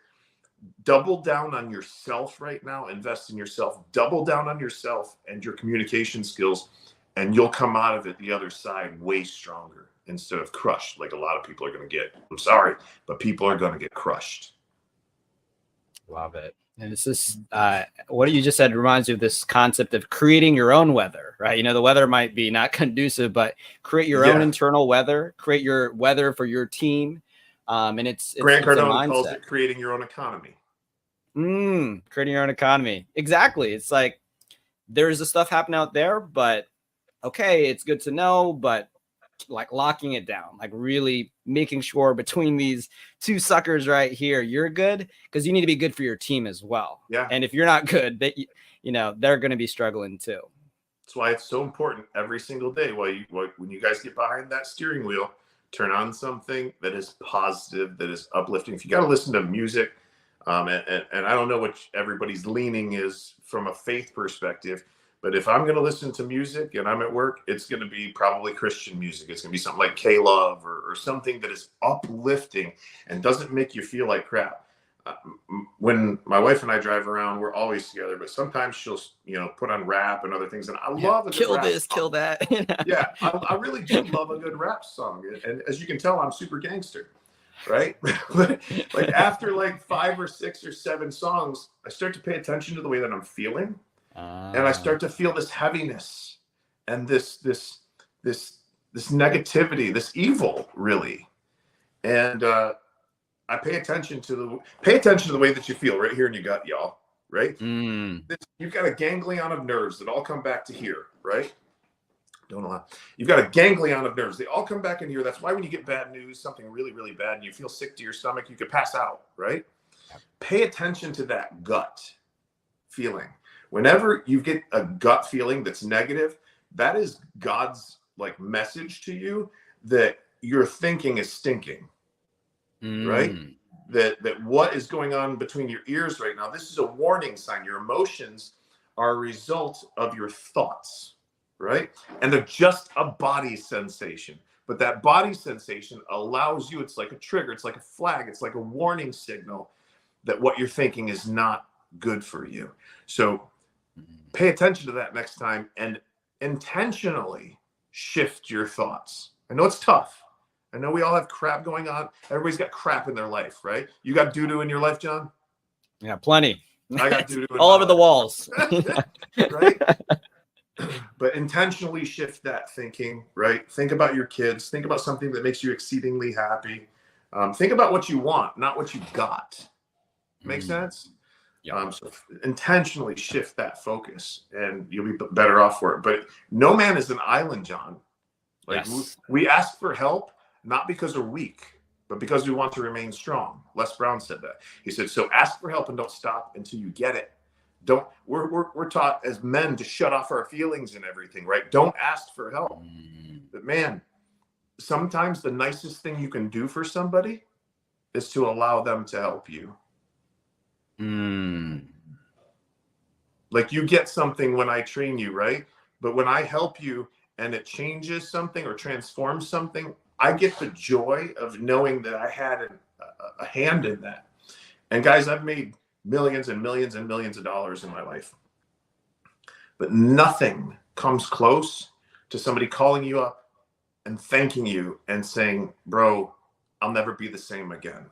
double down on yourself right now, invest in yourself, double down on yourself and your communication skills, and you'll come out of it the other side way stronger instead of crushed like a lot of people are going to get. I'm sorry, but people are going to get crushed. Love it. And it's this, what you just said reminds me of this concept of creating your own weather, right? The weather might be not conducive, but create your own internal weather, create your weather for your team. And it's Grant Cardone calls it creating your own economy. Creating your own economy. Exactly. It's like, there's the stuff happening out there, but okay, it's good to know, but like locking it down, like really making sure between these two suckers right here, you're good, because you need to be good for your team as well. Yeah. And if you're not good, they're going to be struggling too. That's why it's so important every single day. When you guys get behind that steering wheel, turn on something that is positive, that is uplifting. If you got to listen to music, and I don't know what everybody's leaning is from a faith perspective, but if I'm going to listen to music and I'm at work, it's going to be probably Christian music. It's going to be something like K-Love or something that is uplifting and doesn't make you feel like crap. When my wife and I drive around, we're always together, but sometimes she'll, put on rap and other things. And I love a good rap song. Kill that. Yeah, I really do love a good rap song. And as you can tell, I'm super gangster, right? But like after like 5 or 6 or 7 songs, I start to pay attention to the way that I'm feeling. And I start to feel this heaviness and this negativity, this evil, really. And I pay attention to the way that you feel right here in your gut, y'all. right? Mm. You've got a ganglion of nerves that all come back to here, right? Don't allow. You've got a ganglion of nerves. They all come back in here. That's why when you get bad news, something really, really bad, and you feel sick to your stomach, you could pass out, right? Pay attention to that gut feeling. Whenever you get a gut feeling that's negative, that is God's like message to you that your thinking is stinking, right? That what is going on between your ears right now, this is a warning sign. Your emotions are a result of your thoughts, right? And they're just a body sensation. But that body sensation allows you, it's like a trigger, it's like a flag, it's like a warning signal that what you're thinking is not good for you. So pay attention to that next time and intentionally shift your thoughts. I know it's tough. I know we all have crap going on. Everybody's got crap in their life, right? You got doo-doo in your life, John? Yeah, plenty. I got doo-doo in all my over the life. walls. Right? But intentionally shift that thinking, right? Think about your kids. Think about something that makes you exceedingly happy. Think about what you want, not what you got. Make sense? Yeah. So intentionally shift that focus and you'll be better off for it. But no man is an island, John. Like Yes. we ask for help, not because we're weak, but because we want to remain strong. Les Brown said that. He said, so ask for help and don't stop until you get it. We're taught as men to shut off our feelings and everything, right? Don't ask for help. But man, sometimes the nicest thing you can do for somebody is to allow them to help you. Like you get something when I train you, right? But when I help you and it changes something or transforms something, I get the joy of knowing that I had a hand in that. And guys, I've made millions and millions and millions of dollars in my life. But nothing comes close to somebody calling you up and thanking you and saying, bro, I'll never be the same again.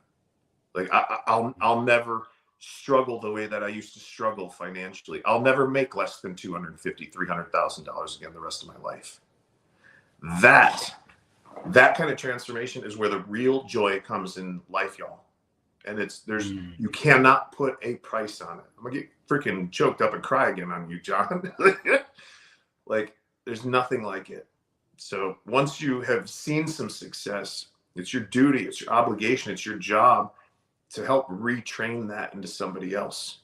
Like I'll never struggle the way that I used to struggle financially. I'll never make less than $250,000, $300,000 again the rest of my life. That kind of transformation is where the real joy comes in life, y'all. And you cannot put a price on it. I'm gonna get freaking choked up and cry again on you, John. Like there's nothing like it. So once you have seen some success, it's your duty, it's your obligation, it's your job to help retrain that into somebody else.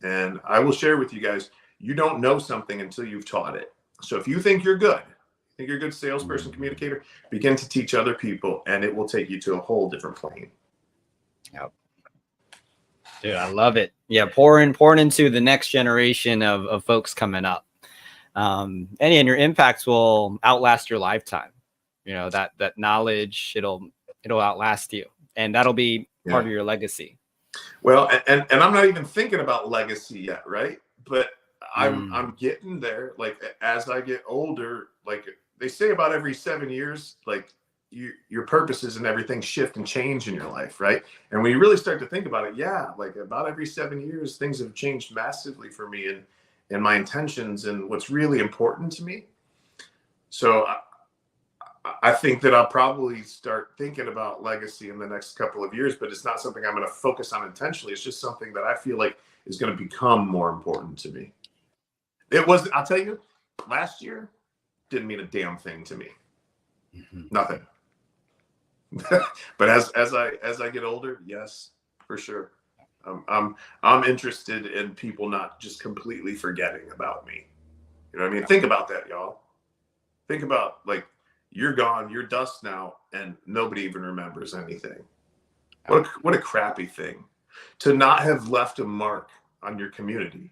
And I will share with you guys, you don't know something until you've taught it. So if you think you're good, think you're a good salesperson, communicator, begin to teach other people and it will take you to a whole different plane. Yep. Dude, I love it. Yeah, pouring into the next generation of folks coming up. And your impacts will outlast your lifetime. You know, that knowledge, it'll outlast you. And that'll be part of your legacy. Well, and I'm not even thinking about legacy yet, right? But I'm getting there. Like as I get older, like they say about every 7 years, like your purposes and everything shift and change in your life, right? And when you really start to think about it, like about every 7 years, things have changed massively for me and my intentions and what's really important to me. So I think that I'll probably start thinking about legacy in the next couple of years, but it's not something I'm going to focus on intentionally. It's just something that I feel like is going to become more important to me. I'll tell you, last year didn't mean a damn thing to me. Nothing. But as I get older, yes, for sure. I'm interested in people not just completely forgetting about me. You know what I mean? Think about that, y'all. Think about like you're gone, you're dust now, and nobody even remembers anything. What a crappy thing to not have left a mark on your community.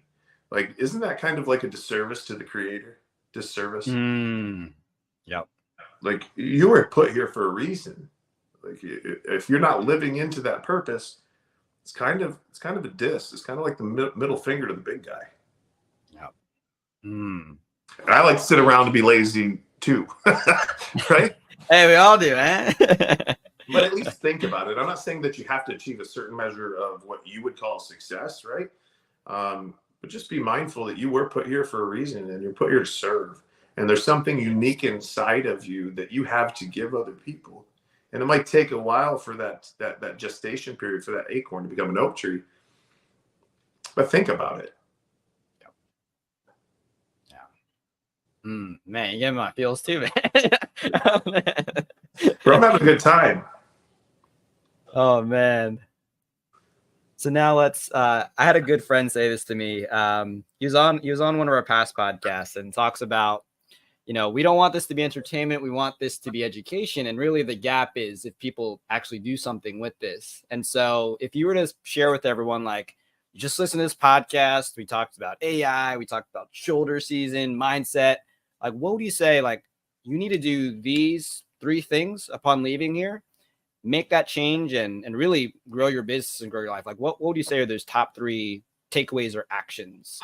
Like, isn't that kind of like a disservice to the Creator? Disservice. Yep. Like you were put here for a reason. Like if you're not living into that purpose, it's kind of a diss. It's kind of like the middle finger to the big guy. Yep. And I like to sit around and be lazy too, right? Hey, we all do, man. But at least think about it. I'm not saying that you have to achieve a certain measure of what you would call success, right? But just be mindful that you were put here for a reason and you're put here to serve. And there's something unique inside of you that you have to give other people. And it might take a while for that gestation period for that acorn to become an oak tree. But think about it. Man, you get my feels too, man. Bro, I'm having a good time. Oh man. So now let's I had a good friend say this to me. He was on one of our past podcasts and talks about, we don't want this to be entertainment, we want this to be education. And really the gap is if people actually do something with this. And so if you were to share with everyone, like, you just listen to this podcast, we talked about AI, we talked about shoulder season, mindset. Like, what would you say? Like, you need to do these 3 things upon leaving here, make that change and really grow your business and grow your life. Like, what would you say are those top 3 takeaways or actions?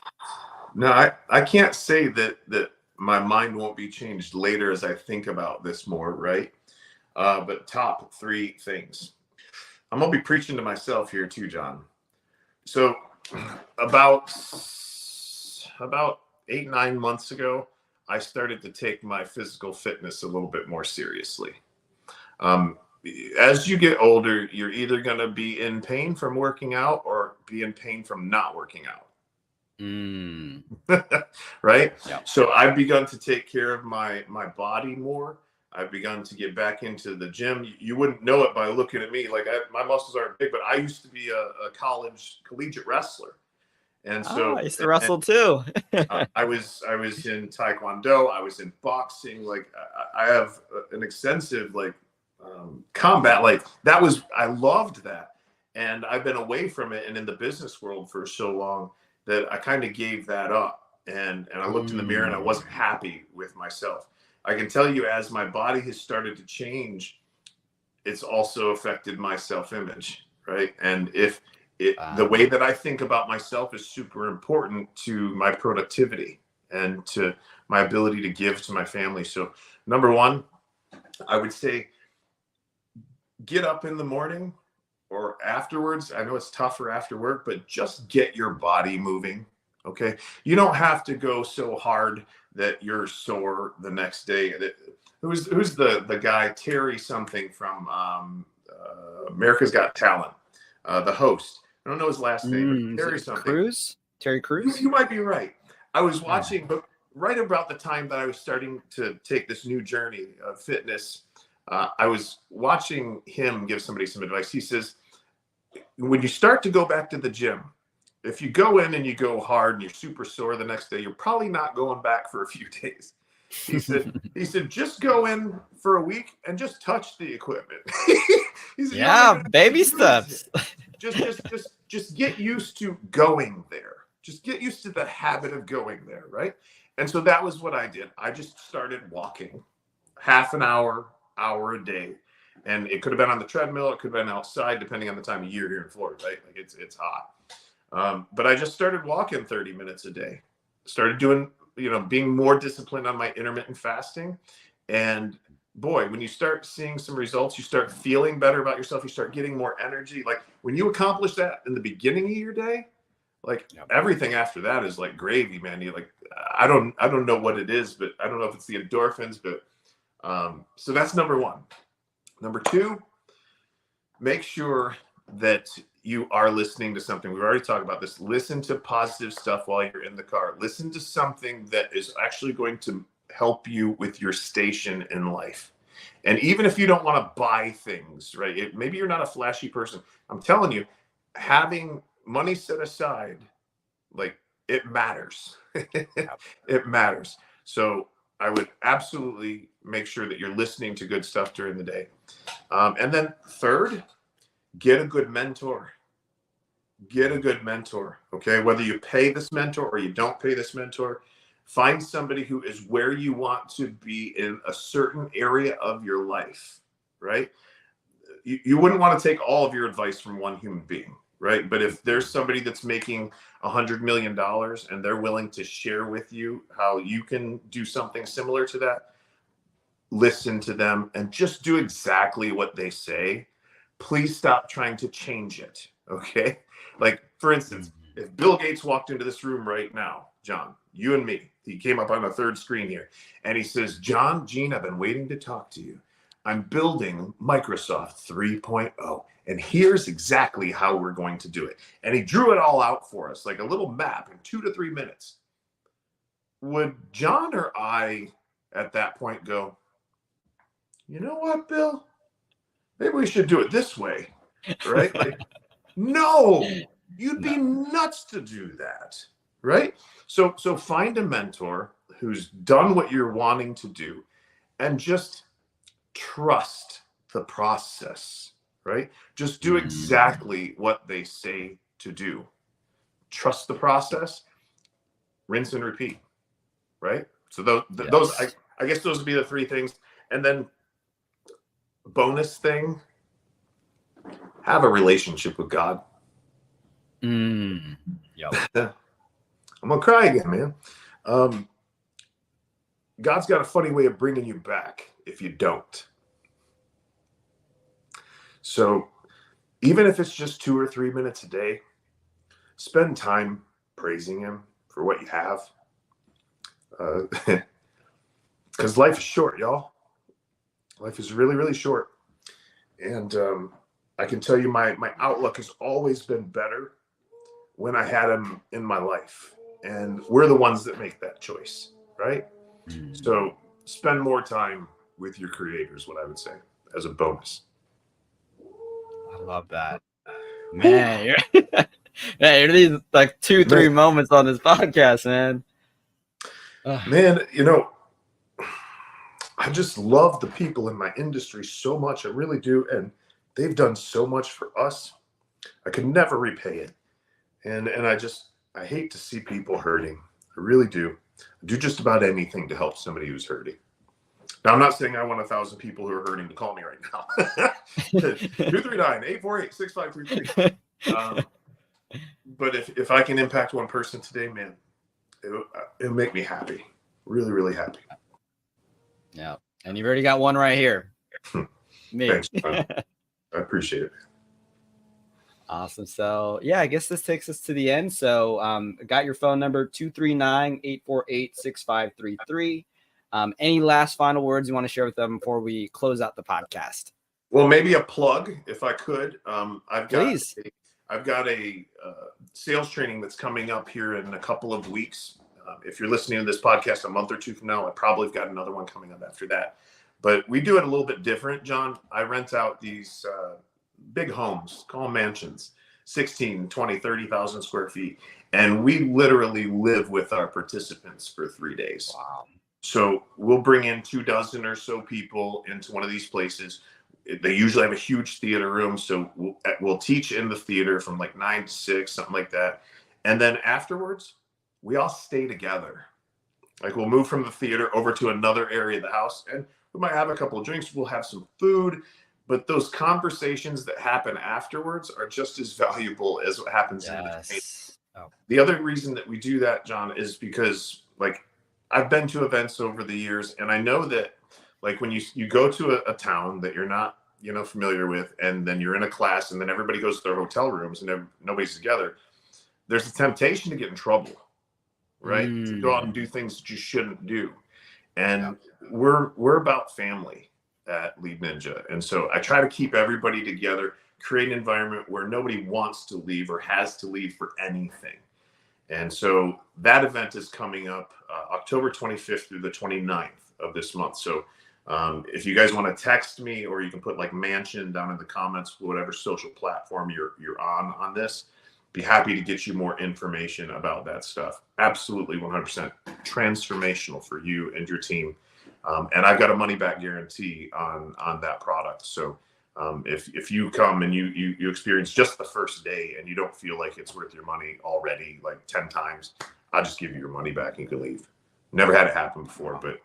No, I can't say that my mind won't be changed later as I think about this more, right? But top 3 things. I'm going to be preaching to myself here too, John. So about 8-9 months ago, I started to take my physical fitness a little bit more seriously. As you get older, you're either going to be in pain from working out or be in pain from not working out. Right? Yeah. So I've begun to take care of my body more. I've begun to get back into the gym. You wouldn't know it by looking at me. Like, my muscles aren't big, but I used to be a collegiate wrestler. And so I used to wrestle too. I was in Taekwondo. I was in boxing. Like, I have an extensive combat. Like, I loved that. And I've been away from it and in the business world for so long that I kind of gave that up. And I looked in the mirror and I wasn't happy with myself. I can tell you, as my body has started to change, it's also affected my self-image, right? And the way that I think about myself is super important to my productivity and to my ability to give to my family. So number 1, I would say, get up in the morning or afterwards. I know it's tougher after work, but just get your body moving. Okay. You don't have to go so hard that you're sore the next day. Who's the guy, Terry something from America's Got Talent, the host. I don't know his last name, but Terry something. Terry Crews? You might be right. I was watching, but right about the time that I was starting to take this new journey of fitness, I was watching him give somebody some advice. He says, when you start to go back to the gym, if you go in and you go hard and you're super sore the next day, you're probably not going back for a few days. He said, just go in for a week and just touch the equipment. He said, baby steps. Just get used to going there. Just get used to the habit of going there, right? And so that was what I did. I just started walking half an hour a day. And it could have been on the treadmill. It could have been outside, depending on the time of year here in Florida, right? Like, it's hot. But I just started walking 30 minutes a day. Started doing, being more disciplined on my intermittent fasting. And boy, when you start seeing some results, you start feeling better about yourself. You start getting more energy. Like, when you accomplish that in the beginning of your day, like, everything after that is like gravy, man. You I don't know what it is, but I don't know if it's the endorphins, but so that's number 1. Number 2, make sure that you are listening to something. We've already talked about this. Listen to positive stuff while you're in the car. Listen to something that is actually going to help you with your station in life. And even if you don't want to buy things, right? Maybe you're not a flashy person. I'm telling you, having money set aside, like, it matters. It matters. So I would absolutely make sure that you're listening to good stuff during the day. And then 3rd, get a good mentor. Get a good mentor, okay? Whether you pay this mentor or you don't pay this mentor, find somebody who is where you want to be in a certain area of your life, right? You wouldn't want to take all of your advice from one human being, right? But if there's somebody that's making $100 million and they're willing to share with you how you can do something similar to that, listen to them and just do exactly what they say. Please stop trying to change it, okay? Like, for instance, if Bill Gates walked into this room right now, John, you and me, he came up on the 3rd screen here, and he says, Gene, I've been waiting to talk to you. I'm building Microsoft 3.0. And here's exactly how we're going to do it. And he drew it all out for us, like a little map in 2 to 3 minutes. Would John or I at that point go, you know what, Bill? Maybe we should do it this way, right? Like, no, you'd be nuts to do that, right? So find a mentor who's done what you're wanting to do and just trust the process, right? Just do exactly what they say to do. Trust the process, rinse and repeat, right? So those I guess those would be the 3 things. And then bonus thing, have a relationship with God. Yep. I'm gonna cry again, man. God's got a funny way of bringing you back if you don't. So even if it's just 2 or 3 minutes a day, spend time praising him for what you have. Because life is short, y'all. Life is really, really short. And I can tell you my outlook has always been better when I had him in my life. And we're the ones that make that choice, right? So spend more time with your creator is what I would say as a bonus. I love that. Man, you're these like 2-3 moments on this podcast, man. Man, you know, I just love the people in my industry so much. I really do. And they've done so much for us. I could never repay it. And I hate to see people hurting. I really do. I do just about anything to help somebody who's hurting. Now, I'm not saying I want 1,000 people who are hurting to call me right now. 239-848-6533. But if I can impact one person today, man, it'll make me happy. Really, really happy. Yeah. And you've already got one right here. Me. Thanks, man. I appreciate it. Awesome. So yeah, I guess this takes us to the end. So got your phone number 239-848-6533. Any last final words you want to share with them before we close out the podcast? Well, maybe a plug, if I could. I've got a sales training that's coming up here in a couple of weeks. If you're listening to this podcast a month or 2 from now, I probably have got another one coming up after that. But we do it a little bit different, John. I rent out these big homes, call them mansions, 16, 20, 30,000 square feet. And we literally live with our participants for 3 days. Wow. So we'll bring in 24 or so people into one of these places. They usually have a huge theater room. So we'll teach in the theater from like 9 to 6, something like that. And then afterwards, we all stay together. Like we'll move from the theater over to another area of the house and we might have a couple of drinks. We'll have some food, but those conversations that happen afterwards are just as valuable as what happens in the The other reason that we do that, John, is because like I've been to events over the years and I know that like when you go to a town that you're not, familiar with, and then you're in a class and then everybody goes to their hotel rooms and nobody's together, there's a temptation to get in trouble, right? To go out and do things that you shouldn't do. And we're about family at Lead Ninja. And so I try to keep everybody together, create an environment where nobody wants to leave or has to leave for anything. And so that event is coming up October 25th through the 29th of this month. So if you guys want to text me, or you can put like mansion down in the comments, whatever social platform you're on this, be happy to get you more information about that stuff. Absolutely 100% transformational for you and your team. And I've got a money back guarantee on that product. So if you come and you experience just the first day and you don't feel like it's worth your money already, like 10 times, I'll just give you your money back and you can leave. Never had it happen before, but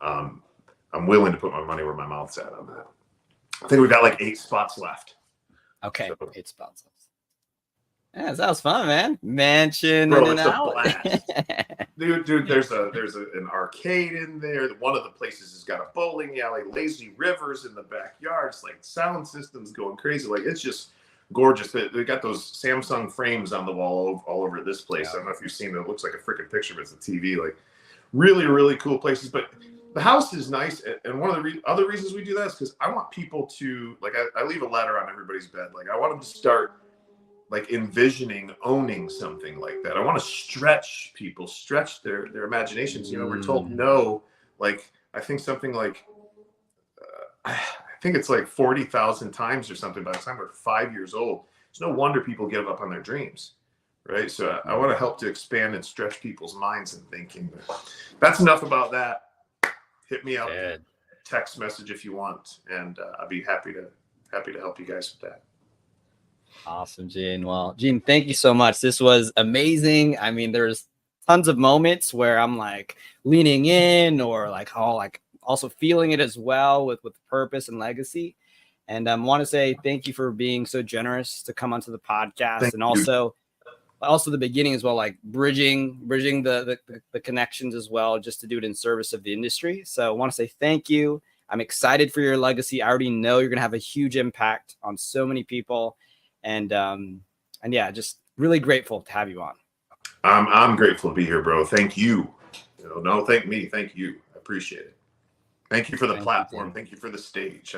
I'm willing to put my money where my mouth's at on that. I think we've got like 8 spots left. Okay, so, 8 spots left. Yeah, that was fun, man. Mansion Bro, in and out. Dude, there's an arcade in there. One of the places has got a bowling alley, lazy rivers in the backyard. It's like sound systems going crazy. Like it's just gorgeous. They got those Samsung frames on the wall all over this place. I don't know if you've seen it. It looks like a freaking picture, but it's a TV. Like really, really cool places. But The house is nice, and one of the other reasons we do that is because I want people to, like, I leave a letter on everybody's bed. Like, I want them to start like envisioning owning something like that. I want to stretch people, stretch their imaginations. You know, we're told no, like, I think something like I think it's like 40,000 times or something by the time we're 5 years old. It's no wonder people give up on their dreams, right? So I want to help to expand and stretch people's minds and thinking. But that's enough about that. Hit me up, text message if you want, and I'd be happy to help you guys with that. Awesome, Gene. Well, Gene, thank you so much. This was amazing. I mean, there's tons of moments where I'm like leaning in or like also feeling it as well with purpose and legacy. And I want to say thank you for being so generous to come onto the podcast. Thank and you. also the beginning as well, like bridging the connections as well, just to do it in service of the industry. So I want to say thank you. I'm excited for your legacy. I already know you're going to have a huge impact on so many people. And yeah, just really grateful to have you on. I'm grateful to be here, bro. Thank you. No, thank me. Thank you. I appreciate it. Thank you for the platform. Thank you for the stage.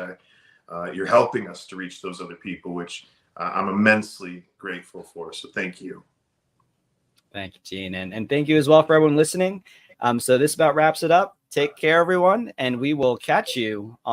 You're helping us to reach those other people, which I'm immensely grateful for. So thank you. Thank you, Gene. And thank you as well for everyone listening. So this about wraps it up. Take care, everyone, and we will catch you on